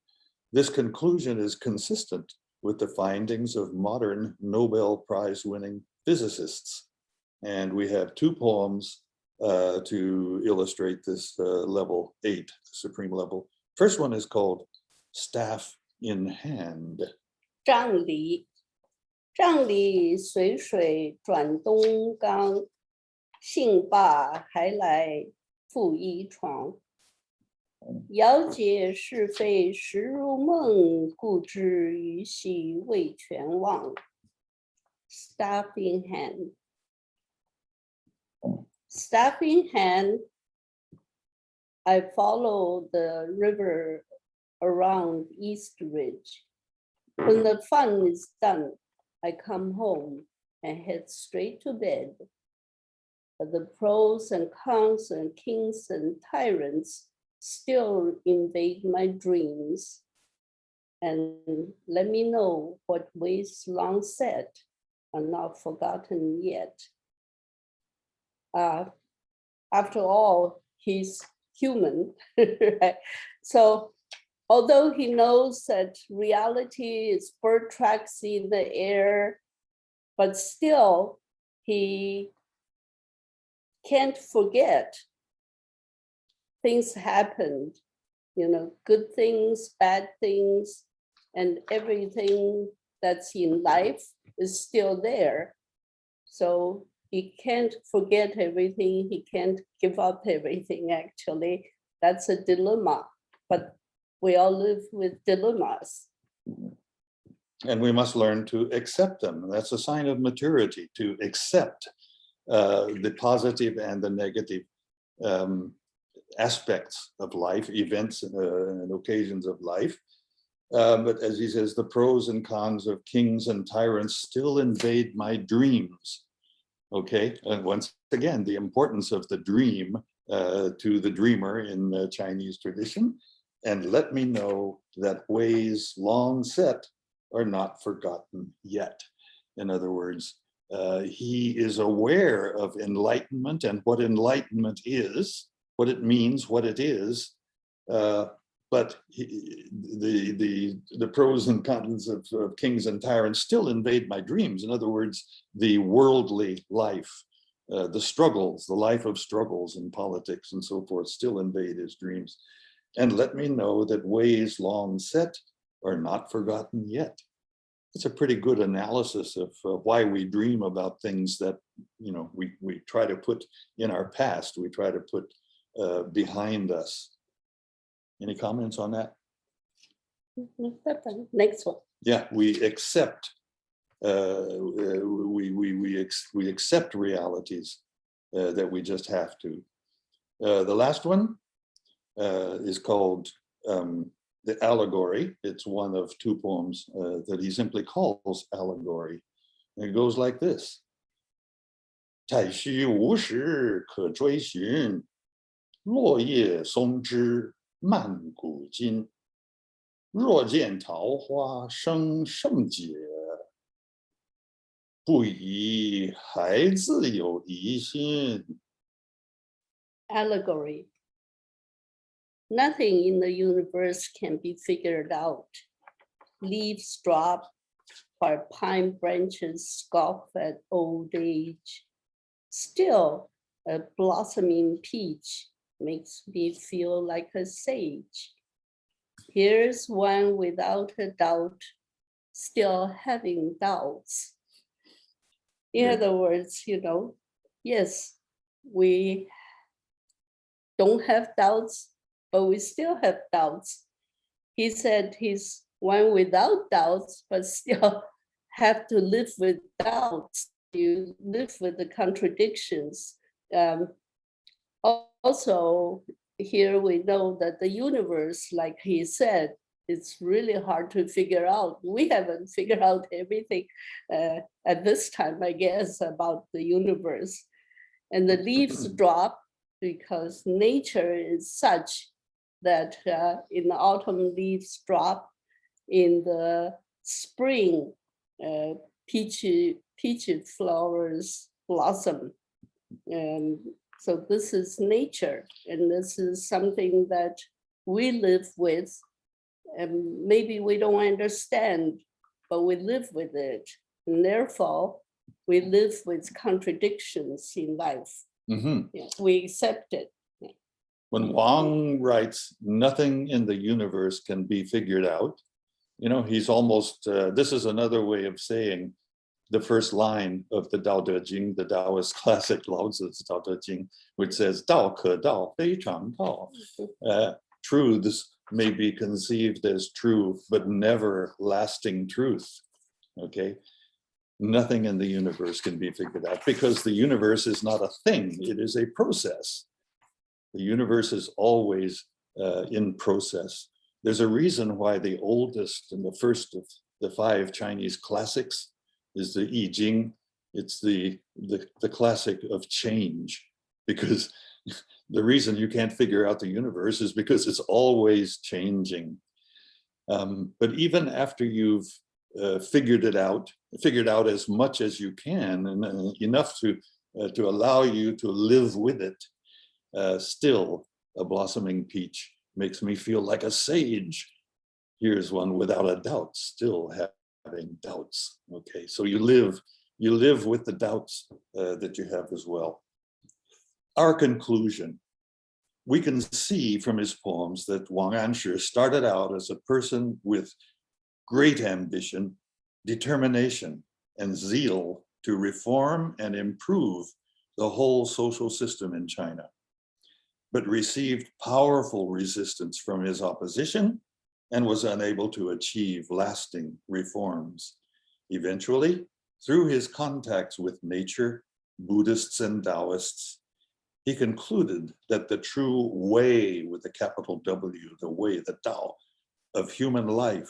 This conclusion is consistent with the findings of modern Nobel Prize-winning physicists. And we have two poems to illustrate this level 8, supreme level. First one is called Staff in Hand. 杖里，杖里水水转东冈，兴罢还来复一床。遥解是非时如梦，故知余兮未全忘。Staff in hand. Staff in hand, I follow the river around East Ridge. When the fun is done, I come home and head straight to bed. But the pros and cons and kings and tyrants still invade my dreams. And let me know what ways long said are not forgotten yet. After all, he's human, right? So although he knows that reality is bird tracks in the air, but still he can't forget things happened, good things, bad things, and everything that's in life is still there. So he can't forget everything. He can't give up everything, actually. That's a dilemma, but we all live with dilemmas. And we must learn to accept them. That's a sign of maturity, to accept the positive and the negative aspects of life, events and occasions of life. But as he says, the pros and cons of kings and tyrants still invade my dreams. Okay, and once again, the importance of the dream to the dreamer in the Chinese tradition. And let me know that ways long set are not forgotten yet. In other words, he is aware of enlightenment and what enlightenment is, what it means, what it is. But the pros and cons of kings and tyrants still invade my dreams. In other words, the worldly life, the struggles, the life of struggles in politics and so forth still invade his dreams. And let me know that ways long set are not forgotten yet. It's a pretty good analysis of why we dream about things that, we try to put in our past, we try to put behind us. Any comments on that? Next one. Yeah, we accept. We accept realities that we just have to. The last one is called The Allegory. It's one of two poems that he simply calls allegory. And it goes like this. 太虚无时可追寻，落叶松枝漫古今。若见桃花生圣洁，不疑孩子有疑心。 Allegory. Nothing in the universe can be figured out. Leaves drop, while pine branches scoff at old age. Still, a blossoming peach makes me feel like a sage. Here's one without a doubt, still having doubts. In other words, yes, we don't have doubts, but we still have doubts. He said he's one without doubts, but still have to live with doubts. you live with the contradictions. Also, here we know that the universe, like he said, it's really hard to figure out. We haven't figured out everything at this time, I guess, about the universe. And the leaves drop because nature is such that in the autumn leaves drop, in the spring peach flowers blossom. And so this is nature, and this is something that we live with, and maybe we don't understand, but we live with it. And therefore, we live with contradictions in life. Yeah, we accept it. When Wang writes, nothing in the universe can be figured out, you know, he's almost, this is another way of saying the first line of the Tao Te Ching, the Taoist classic Lao Tzu's Tao Te Ching, which says, Dao ke dao, fei chang dao. Truths may be conceived as true, but never lasting truth, okay? Nothing in the universe can be figured out because the universe is not a thing, it is a process. The universe is always in process. There's a reason why the oldest and the first of the 5 Chinese classics is the I Ching. It's the classic of change, because the reason you can't figure out the universe is because it's always changing. But even after you've figured out as much as you can, and enough to allow you to live with it, still a blossoming peach makes me feel like a sage. Here's one without a doubt, still having doubts. Okay, so you live with the doubts that you have as well. Our conclusion. We can see from his poems that Wang Anshi started out as a person with great ambition, determination, and zeal to reform and improve the whole social system in China, but received powerful resistance from his opposition and was unable to achieve lasting reforms. Eventually, through his contacts with nature, Buddhists and Taoists, he concluded that the true way, with a capital W, the way, the Tao of human life,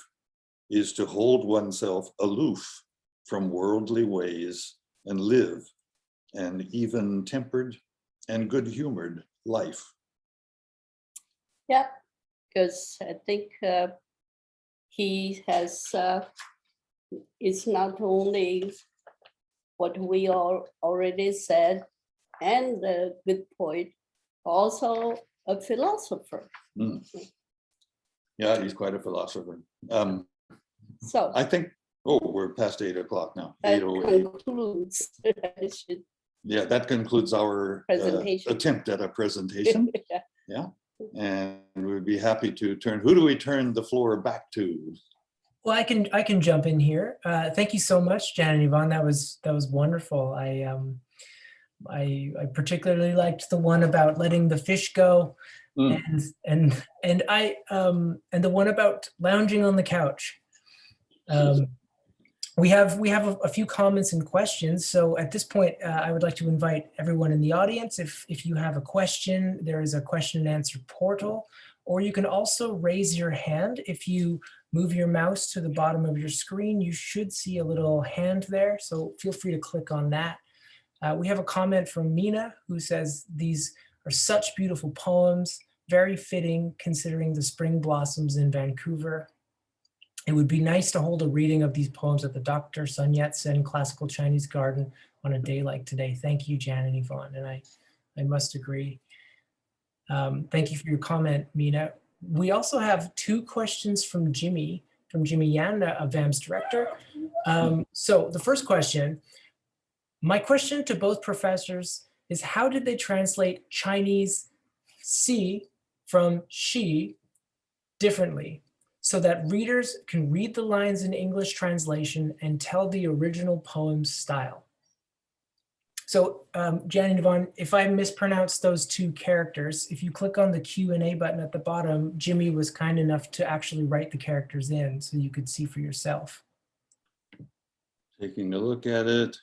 is to hold oneself aloof from worldly ways and live an even-tempered and good-humored life. Yeah, because I think he has, it's not only what we all already said, and a good poet, also a philosopher. Yeah, he's quite a philosopher. So I think, we're past 8 o'clock now. that 8:08. concludes. Yeah, that concludes our Presentation. attempt at a presentation. Yeah. Yeah, and we'd be happy to turn. Who do we turn the floor back to? Well, I can jump in here. Thank you so much, Jan and Yvonne. That was wonderful. I particularly liked the one about letting the fish go, and the one about lounging on the couch. We have a few comments and questions. So at this point, I would like to invite everyone in the audience. If you have a question, there is a question and answer portal, or you can also raise your hand. If you move your mouse to the bottom of your screen, you should see a little hand there. So feel free to click on that. We have a comment from Mina who says, these are such beautiful poems, very fitting considering the spring blossoms in Vancouver. It would be nice to hold a reading of these poems at the Dr. Sun Yat-sen Classical Chinese Garden on a day like today. Thank you, Jan and Yvonne, and I must agree. Thank you for your comment, Mina. We also have 2 questions from Jimmy Yan, a VAHMS director. So the first question, my question to both professors is, how did they translate Chinese "si" from "she" differently, so that readers can read the lines in English translation and tell the original poem's style? So Jan and Yvonne, if I mispronounce those 2 characters, if you click on the Q&A button at the bottom, Jimmy was kind enough to actually write the characters in so you could see for yourself. Taking a look at it.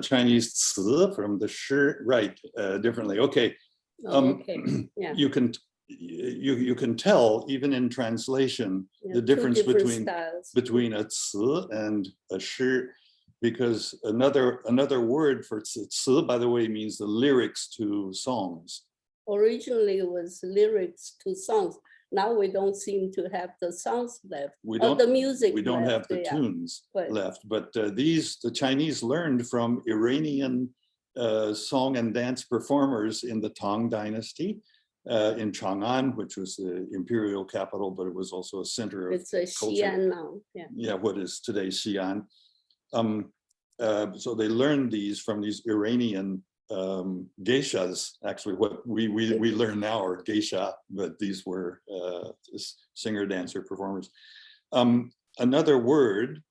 Chinese 词 from the 诗, right, differently. Okay. Okay, yeah. You can tell even in translation Yeah, the two difference different styles. between a 词 and a 诗, because another word for 词, by the way, means the lyrics to songs. Originally it was lyrics to songs. Now we don't seem to have the songs left. We or don't, the music we don't left, have the yeah. tunes But- left, but the Chinese learned from Iranian song and dance performers in the Tang Dynasty in Chang'an, which was the imperial capital, but it was also a center of It's a culture. Xi'an now, yeah. Yeah, what is today Xi'an. So they learned these from these Iranian geishas. Actually, what we learn now are geisha, but these were singer dancer performers. Another word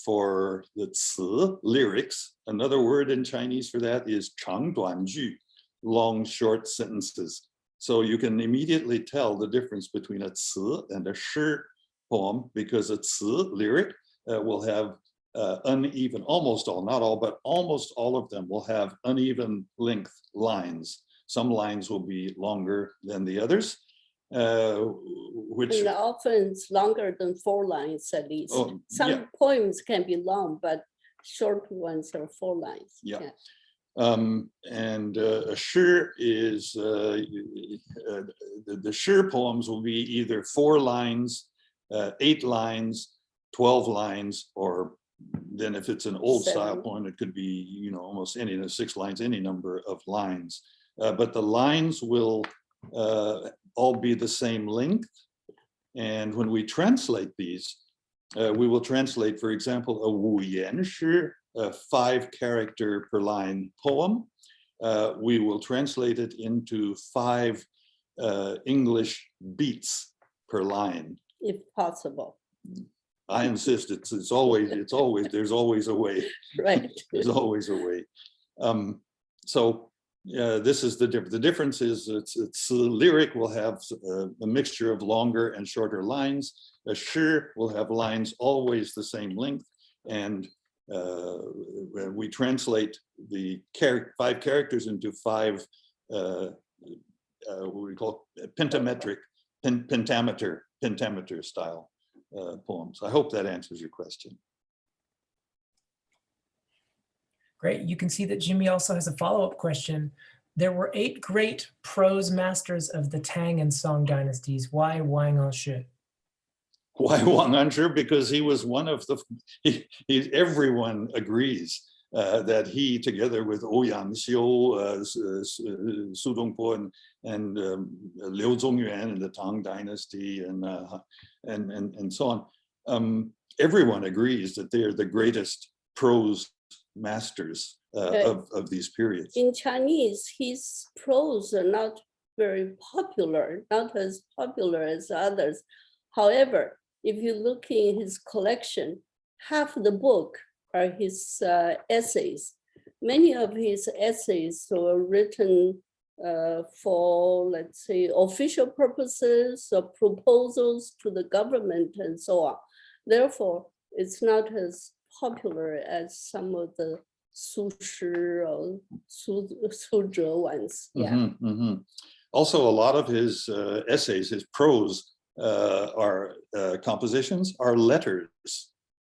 for the 词 lyrics, another word in Chinese for that is 长短句, long short sentences. So you can immediately tell the difference between a 词 and a 诗 poem, because a 词 lyric will have uneven, almost all, not all, but almost all of them will have uneven length lines. Some lines will be longer than the others, which And often it's longer than 4 lines at least. Oh, Some yeah. poems can be long, but short ones are 4 lines. Yeah. And a 诗 is the 诗 poems will be either 4 lines, 8 lines, 12 lines, or then if it's an old 7. style poem, it could be, almost any 6 lines, any number of lines. But the lines will all be the same length. And when we translate these, we will translate, for example, a 五言诗, a 5-character per line poem. We will translate it into 5 English beats per line. If possible, I insist, there's always a way. right? There's always a way. So this is the difference. The difference is it's lyric will have a mixture of longer and shorter lines. A 诗 will have lines always the same length, and we translate the 5 characters into 5 what we call pentametric, pentameter style poems. I hope that answers your question. Great. You can see that Jimmy also has a follow-up question. There were 8 great prose masters of the Tang and Song dynasties. Why Wang Anshi? Why Wang Anshi? Because he was one of the, everyone agrees that he, together with Ouyang Xiu, Su Dongpo, and Liu Zongyuan in the Tang Dynasty, and so on, everyone agrees that they are the greatest prose masters of these periods. In Chinese, his prose are not very popular, not as popular as others. However, if you look in his collection, half the book are his essays. Many of his essays were written for, let's say, official purposes or proposals to the government and so on. Therefore, it's not as popular as some of the Su Shi or Su Zhe ones. Yeah. Also, a lot of his essays, his prose, are compositions, are letters.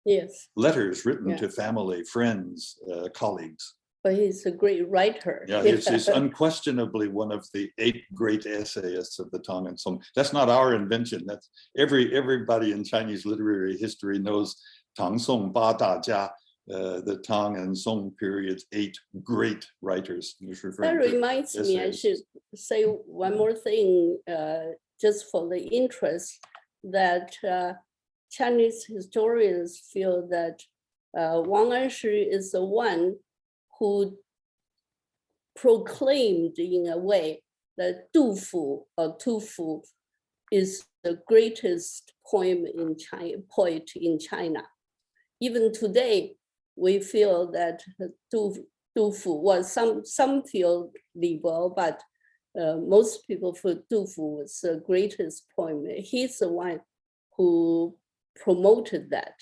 Yes. Letters written to family, friends, colleagues. But he's a great writer. Yeah, he's unquestionably one of the 8 great essayists of the Tang and Song. That's not our invention. That's everybody in Chinese literary history knows Tang Song Ba Da Jia, the Tang and Song periods, 8 great writers. That reminds me, I should say one more thing, just for the interest, that Chinese historians feel that Wang Anshi is the one who proclaimed in a way that Du Fu or Tu Fu is the greatest poet in China. Even today, we feel that Du Fu, well, some feel Li Bo, but most people feel Du Fu was the greatest poem. He's the one who promoted that.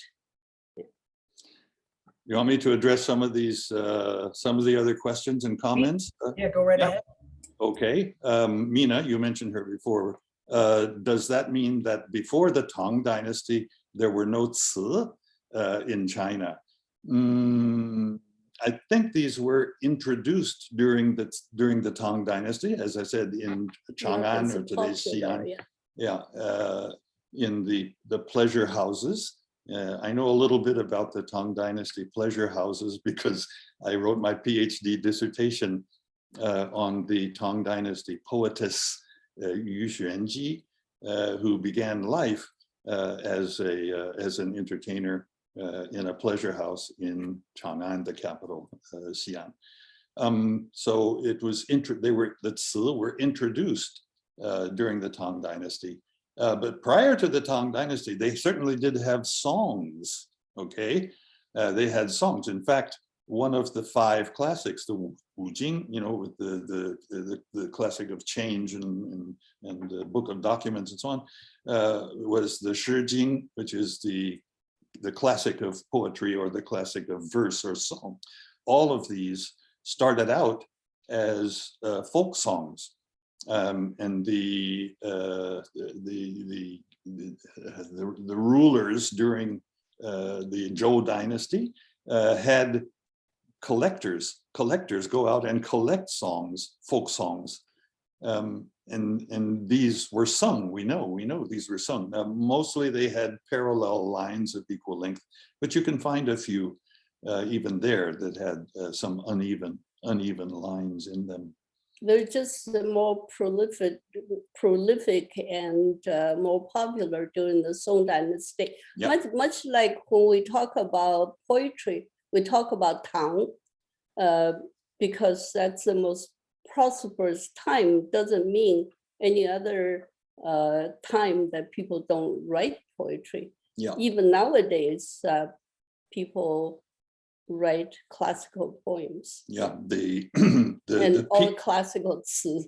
You want me to address some of these, some of the other questions and comments? Yeah, go right Yeah. ahead. Okay, Mina, you mentioned her before. Does that mean that before the Tang Dynasty, there were no ci in China? I think these were introduced during the Tang Dynasty, as I said, in Chang'an, or today's Xi'an. Yeah, in the pleasure houses. I know a little bit about the Tang Dynasty pleasure houses because I wrote my PhD dissertation on the Tang Dynasty poetess Yu Xuanji, who began life as an entertainer in a pleasure house in Chang'an, the capital, Xi'an. So it was the ci were introduced during the Tang Dynasty. But prior to the Tang Dynasty, they certainly did have songs, okay? They had songs. In fact, one of the 5 classics, the Wu Jing, you know, with the classic of change and the book of documents and so on, was the Shi Jing, which is the classic of poetry or the classic of verse or song. All of these started out as folk songs. And the rulers during the Zhou dynasty had collectors go out and collect songs, folk songs, and these were sung. We know these were sung. Mostly they had parallel lines of equal length, but you can find a few even there that had some uneven lines in them. They're just more prolific and more popular during the Song Dynasty. Yep. Much like when we talk about poetry, we talk about Tang, because that's the most prosperous time. Doesn't mean any other time that people don't write poetry. Yeah. Even nowadays, people write classical poems. Yeah, the all peak, classical ci.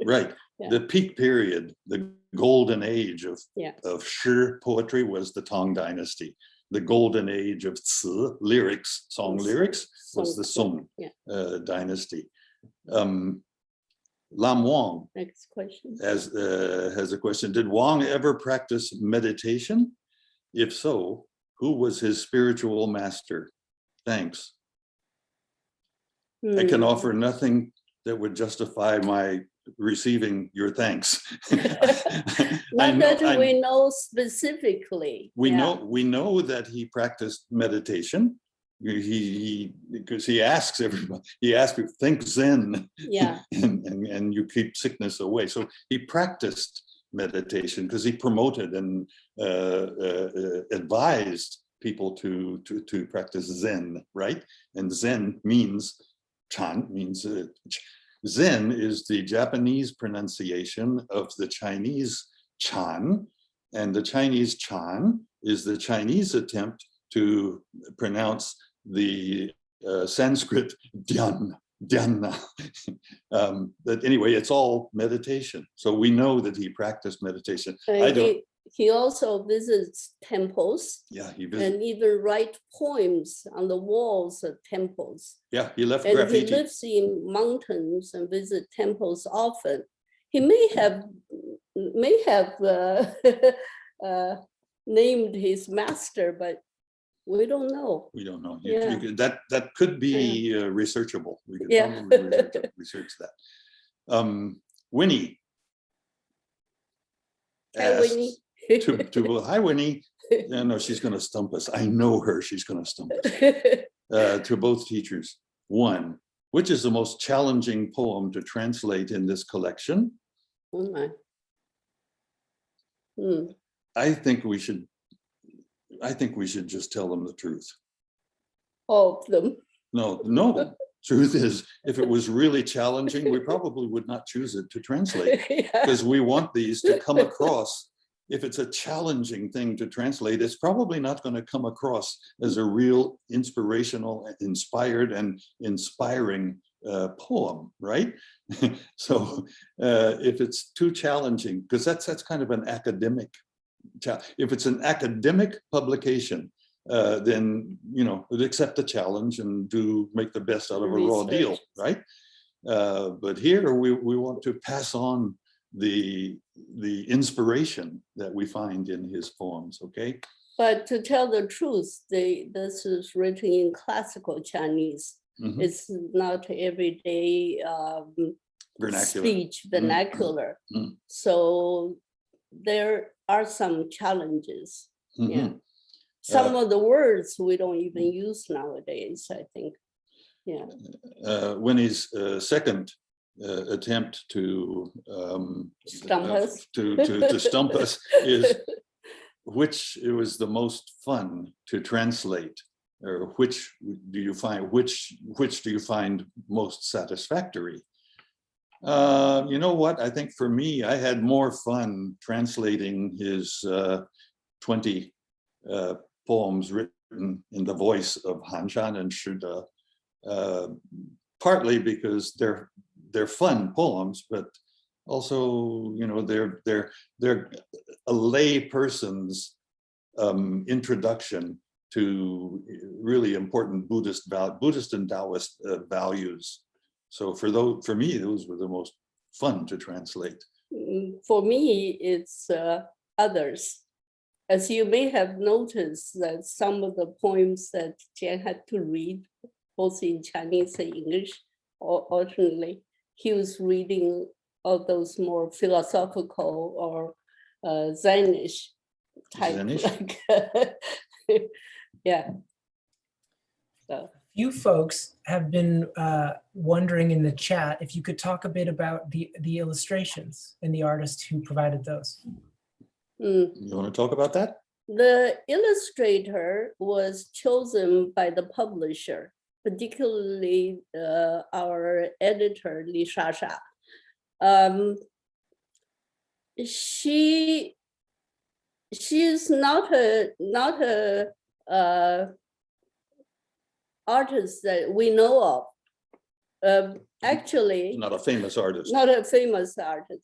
right. Yeah. The peak period, the golden age of Shi poetry was the Tang Dynasty. The golden age of ci, lyrics, song lyrics, was the Song Dynasty. Lam Wang Next question. has a question. Did Wang ever practice meditation? If so, who was his spiritual master? Thanks. I can offer nothing that would justify my receiving your thanks. Not that we know specifically. We know that he practiced meditation. Because he asks everybody, he asks people, think Zen, and you keep sickness away. So he practiced meditation because he promoted and advised people to practice Zen, right? And Zen means, Chan means, Zen is the Japanese pronunciation of the Chinese Chan, and the Chinese Chan is the Chinese attempt to pronounce the Sanskrit dhyana. But anyway, it's all meditation. So we know that he practiced meditation. He also visits temples. Yeah, he visits. And even write poems on the walls of temples. Yeah, he left and graffiti. He lives in mountains and visit temples often. He may have named his master, but we don't know. We don't know. That could be researchable. We could probably research that. Winnie. Hi, Winnie. Hi, Winnie. No, she's going to stump us. I know her. She's going to stump us. To both teachers. 1, which is the most challenging poem to translate in this collection? Oh my. I think we should just tell them the truth. All of them. No. Truth is, if it was really challenging, we probably would not choose it to translate, because we want these to come across. If it's a challenging thing to translate, it's probably not going to come across as a real inspirational, inspired, and inspiring poem, right? So if it's too challenging, because that's kind of an academic. If it's an academic publication, then accept the challenge and make the best out of a raw Research. deal, right? But here we want to pass on the inspiration that we find in his poems. Okay. But to tell the truth, this is written in classical Chinese. Mhm. It's not everyday Vernacular. speech, vernacular. Mm. So there are some challenges. Mhm. Yeah. Some of the words we don't even use nowadays, I think. Yeah. Winnie's second attempt to Stump us. to stump us is which it was the most fun to translate, or which do you find most satisfactory? You know what? I think for me, I had more fun translating his 20 poems written in the voice of Han Shan and Shi De, partly because they're fun poems, but also, they're a lay person's introduction to really important Buddhist and Taoist values. So for me, those were the most fun to translate. For me, it's others. As you may have noticed that some of the poems that Jian had to read, both in Chinese and English, alternately, he was reading all those more philosophical or Zenish type. Zenish? Yeah. So. Few folks have been wondering in the chat if you could talk a bit about the illustrations and the artist who provided those. You want to talk about that? The illustrator was chosen by the publisher, particularly our editor, Li Shasha. She is not a artist that we know of. Actually, Not a famous artist. Not a famous artist.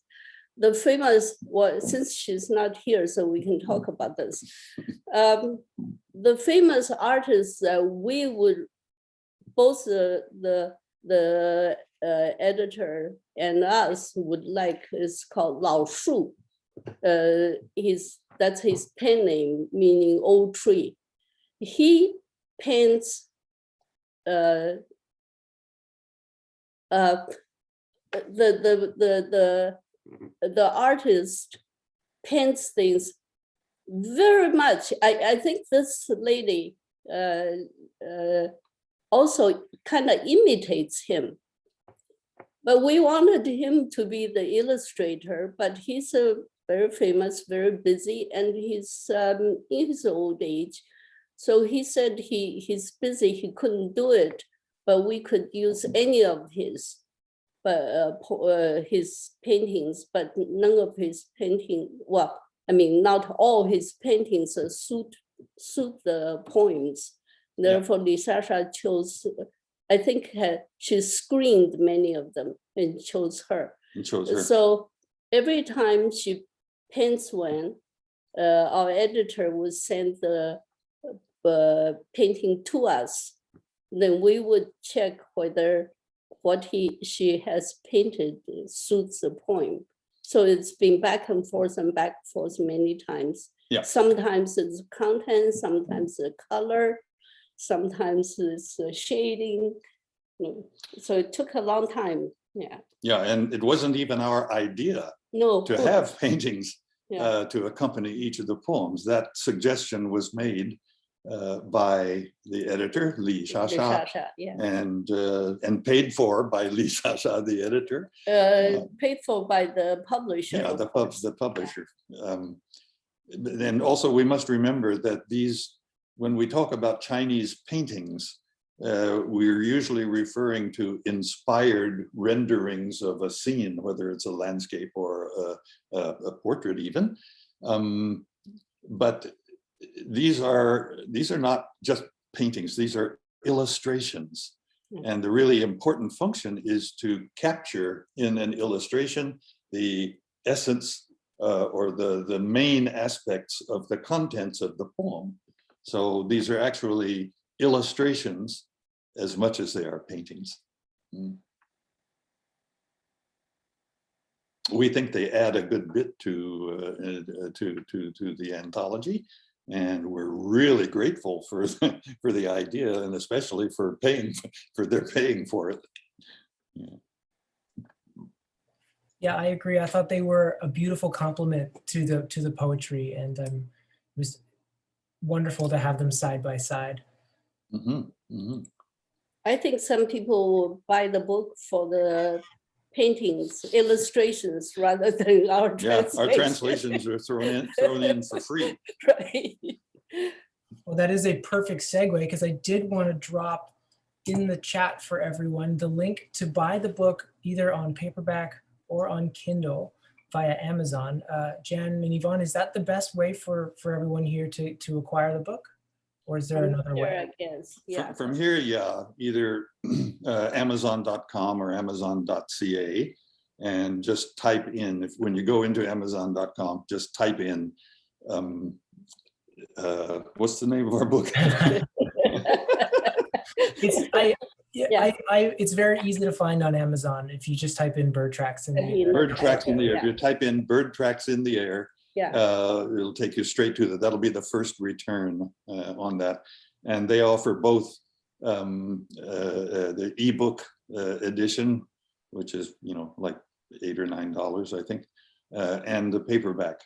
The famous, well, since she's not here, so we can talk about this. The famous artists that we would, both the editor and us would like is called Lao Shu. That's his pen name, meaning old tree. He paints the artist paints things very much. I think this lady also kind of imitates him. But we wanted him to be the illustrator, but he's a very famous, very busy, and he's in his old age. So he said he's busy, he couldn't do it, but we could use any of his paintings, but none of his painting, well, I mean, not all his paintings suit the poems. Therefore, Li Shasha chose, I think she screened many of them and chose her. So every time she paints one, our editor would send the painting to us. Then we would check whether what she has painted suits the poem. So it's been back and forth many times. Yeah. Sometimes it's content, sometimes the color, sometimes it's shading. So it took a long time. Yeah. Yeah, and it wasn't even our idea to have paintings to accompany each of the poems. That suggestion was made by the editor, Li Shasha, and paid for by Li Shasha, the editor. Paid for by the publisher. Yeah, the publisher. And also we must remember that when we talk about Chinese paintings, we're usually referring to inspired renderings of a scene, whether it's a landscape or a portrait even. But these are not just paintings, these are illustrations. And the really important function is to capture in an illustration the essence or the main aspects of the contents of the poem. So these are actually illustrations as much as they are paintings. We think they add a good bit to the anthology, and we're really grateful for the idea, and especially for their paying for it. Yeah. Yeah, I agree. I thought they were a beautiful complement to the poetry, and it was wonderful to have them side by side. I think some people buy the book for the paintings, illustrations, rather than our translation. Yeah, our translations are thrown in for free. Right. Well, that is a perfect segue, because I did want to drop in the chat for everyone the link to buy the book either on paperback or on Kindle via Amazon. Jan and Yvonne, is that the best way for everyone here to acquire the book? Or is there another way? I guess, yeah. From here, yeah, either Amazon.com or Amazon.ca, and just type in, when you go into Amazon.com, just type in, what's the name of our book? It's very easy to find on Amazon if you just type in Bird Tracks in the Air. Bird Tracks in the Air. If you type in Bird Tracks in the Air, Yeah. It'll take you straight to that. That'll be the first return on that. And they offer both the ebook edition, which is, like $8 or $9, I think, and the paperback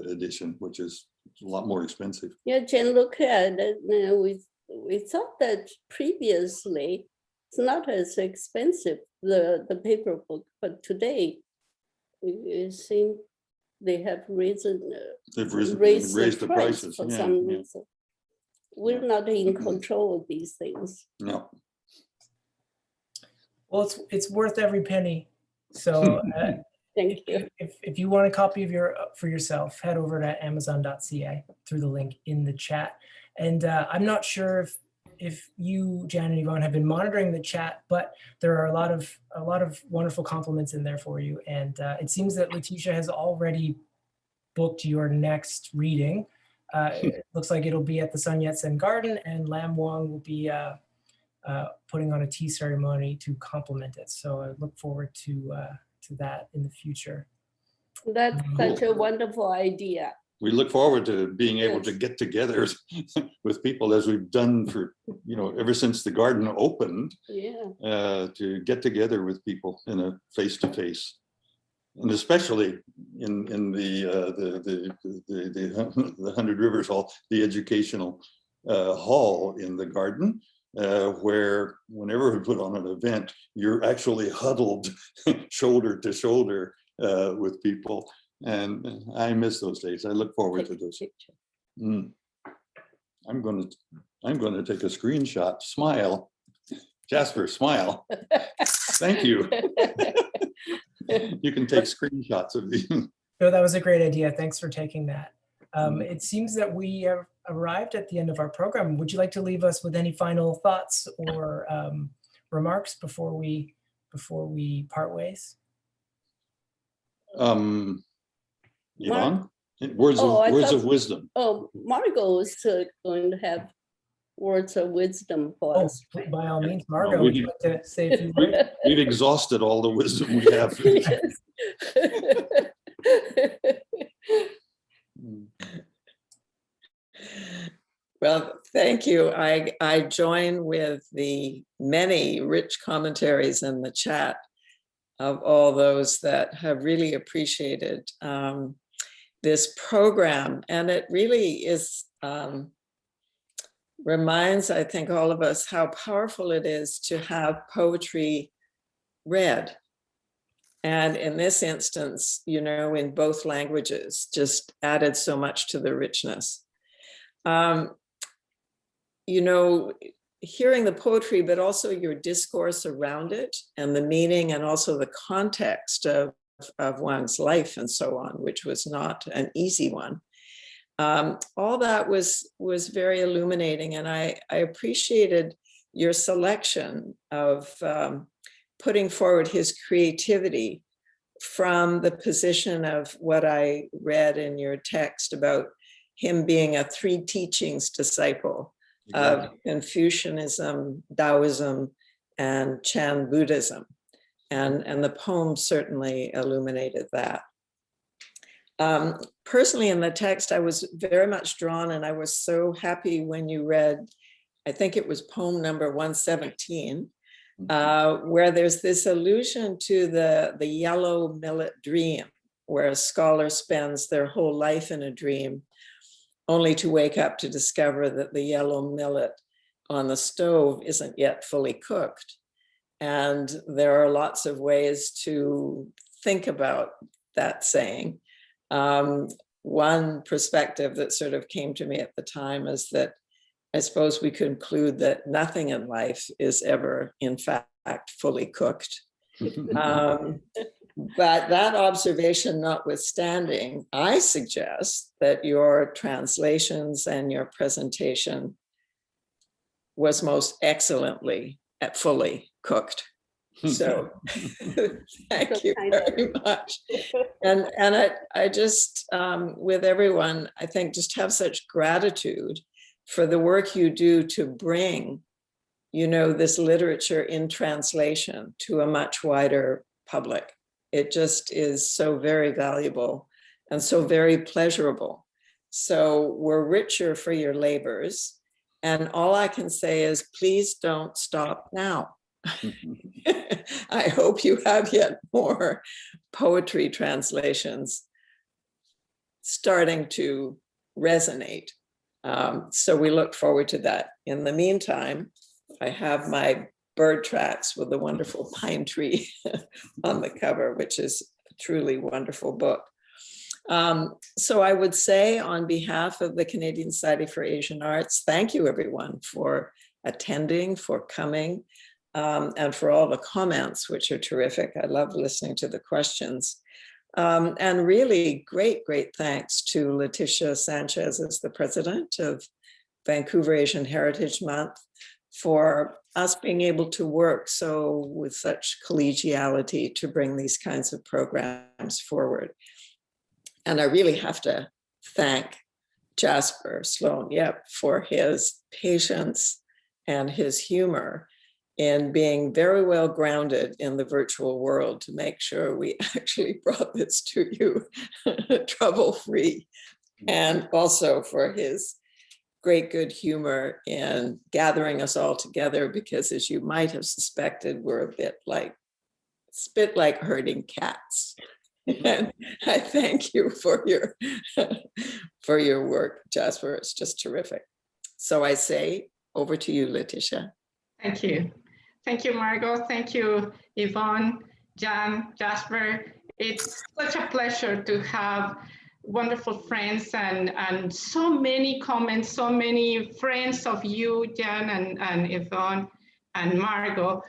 edition, which is a lot more expensive. Yeah, Jen, look at it. We thought that previously it's not as expensive, the paper book, but today it seems they have raised the prices for some reason. We're not in control of these things. No. Well, it's worth every penny. So Thank you. if you want a copy of for yourself, head over to Amazon.ca through the link in the chat. And I'm not sure if you, Jan and Yvonne, have been monitoring the chat, but there are a lot of wonderful compliments in there for you. And it seems that Letitia has already booked your next reading. It looks like it'll be at the Sun Yat-sen Garden, and Lam Wang will be putting on a tea ceremony to complement it. So I look forward to that in the future. That's such a wonderful idea. We look forward to being able to get together with people, as we've done for, ever since the garden opened, to get together with people in a face-to-face. And especially in the 100 Rivers Hall, the educational hall in the garden, where whenever we put on an event, you're actually huddled shoulder to shoulder with people. And I miss those days. I look forward to those. I'm going to take a screenshot. Smile, Jasper. Smile. Thank you. You can take screenshots of these. No, that was a great idea. Thanks for taking that. It seems that we have arrived at the end of our program. Would you like to leave us with any final thoughts or remarks before we part ways? Yvonne, words of wisdom. Oh, Margot is going to have words of wisdom for us. By all means, Margot, would you like to say a few words? We've exhausted all the wisdom we have. Well, thank you. I join with the many rich commentaries in the chat of all those that have really appreciated this program. And it really is, reminds, I think, all of us how powerful it is to have poetry read. And in this instance, in both languages, just added so much to the richness. Hearing the poetry, but also your discourse around it and the meaning and also the context of Wang's life and so on, which was not an easy one. All that was very illuminating, and I appreciated your selection of putting forward his creativity from the position of what I read in your text about him being a three teachings disciple Exactly. of Confucianism, Taoism, and Chan Buddhism. And the poem certainly illuminated that. Personally, in the text, I was very much drawn, and I was so happy when you read, I think it was poem number 117, where there's this allusion to the yellow millet dream, where a scholar spends their whole life in a dream, only to wake up to discover that the yellow millet on the stove isn't yet fully cooked. And there are lots of ways to think about that saying. One perspective that sort of came to me at the time is that I suppose we conclude that nothing in life is ever, in fact, fully cooked. But that observation notwithstanding, I suggest that your translations and your presentation was most excellently fully cooked. So thank you very much. And I just, with everyone, I think just have such gratitude for the work you do to bring, you know, this literature in translation to a much wider public. It just is so very valuable and so very pleasurable. So we're richer for your labors. And all I can say is, please don't stop now. I hope you have yet more poetry translations starting to resonate. So we look forward to that. In the meantime, I have my bird tracks with the wonderful pine tree on the cover, which is a truly wonderful book. So I would say, on behalf of the Canadian Society for Asian Arts, thank you everyone for attending, for coming, and for all the comments, which are terrific. I love listening to the questions. And really great thanks to Letitia Sanchez as the president of Vancouver Asian Heritage Month for us being able to work so with such collegiality to bring these kinds of programs forward. And I really have to thank Jasper Sloan, for his patience and his humor in being very well grounded in the virtual world to make sure we actually brought this to you trouble-free. And also for his great good humor in gathering us all together, because as you might have suspected, we're a bit like herding cats. And I thank you for your work, Jasper. It's just terrific. So I say over to you, Letitia. Thank you. Thank you, Margot. Thank you, Yvonne, Jan, Jasper. It's such a pleasure to have wonderful friends and so many comments, so many friends of you, Jan and Yvonne and Margot,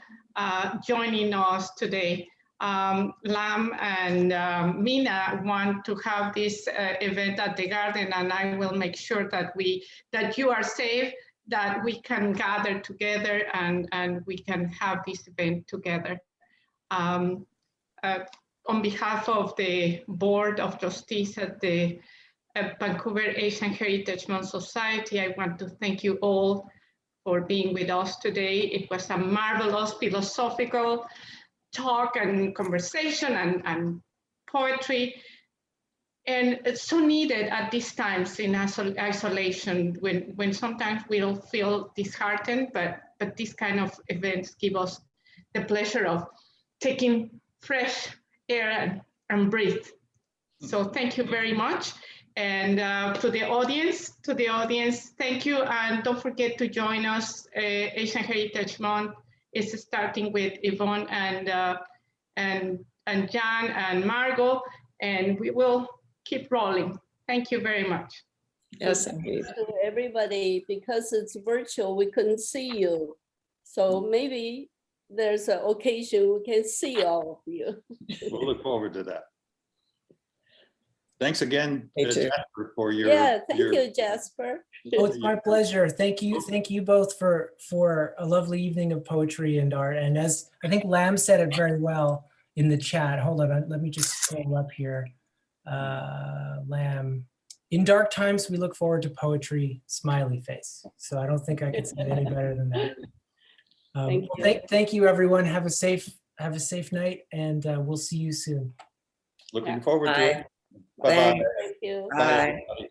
joining us today. Lam and Mina want to have this event at the garden, and I will make sure that you are safe, that we can gather together and we can have this event together. On behalf of the Board of Trustees at the Vancouver Asian Heritage Month Society, I want to thank you all for being with us today. It was a marvelous philosophical talk and conversation and poetry, and it's so needed at these times in isolation, when sometimes we don't feel disheartened, but these kind of events give us the pleasure of taking fresh air and breathe. So thank you very much. And to the audience, thank you. And don't forget to join us. Asian Heritage Month is starting with Yvonne and Jan and Margot, and we will keep rolling. Thank you very much. Yes, indeed. To everybody, because it's virtual, we couldn't see you. So maybe there's an occasion we can see all of you. We'll look forward to that. Thanks again, Me too. Jasper, for your. Thank you, Jasper. Oh, it's my pleasure. Thank you both for a lovely evening of poetry and art. And as I think Lam said it very well in the chat. Hold on, let me just scroll up here. Lam, In dark times, we look forward to poetry, smiley face. So I don't think I could say it any better than that. Thank Well, you. thank you, everyone. Have a safe night, and we'll see you soon. Looking Yeah. forward to Bye. it. Bye-bye. Thanks. Thank you. Bye. Bye.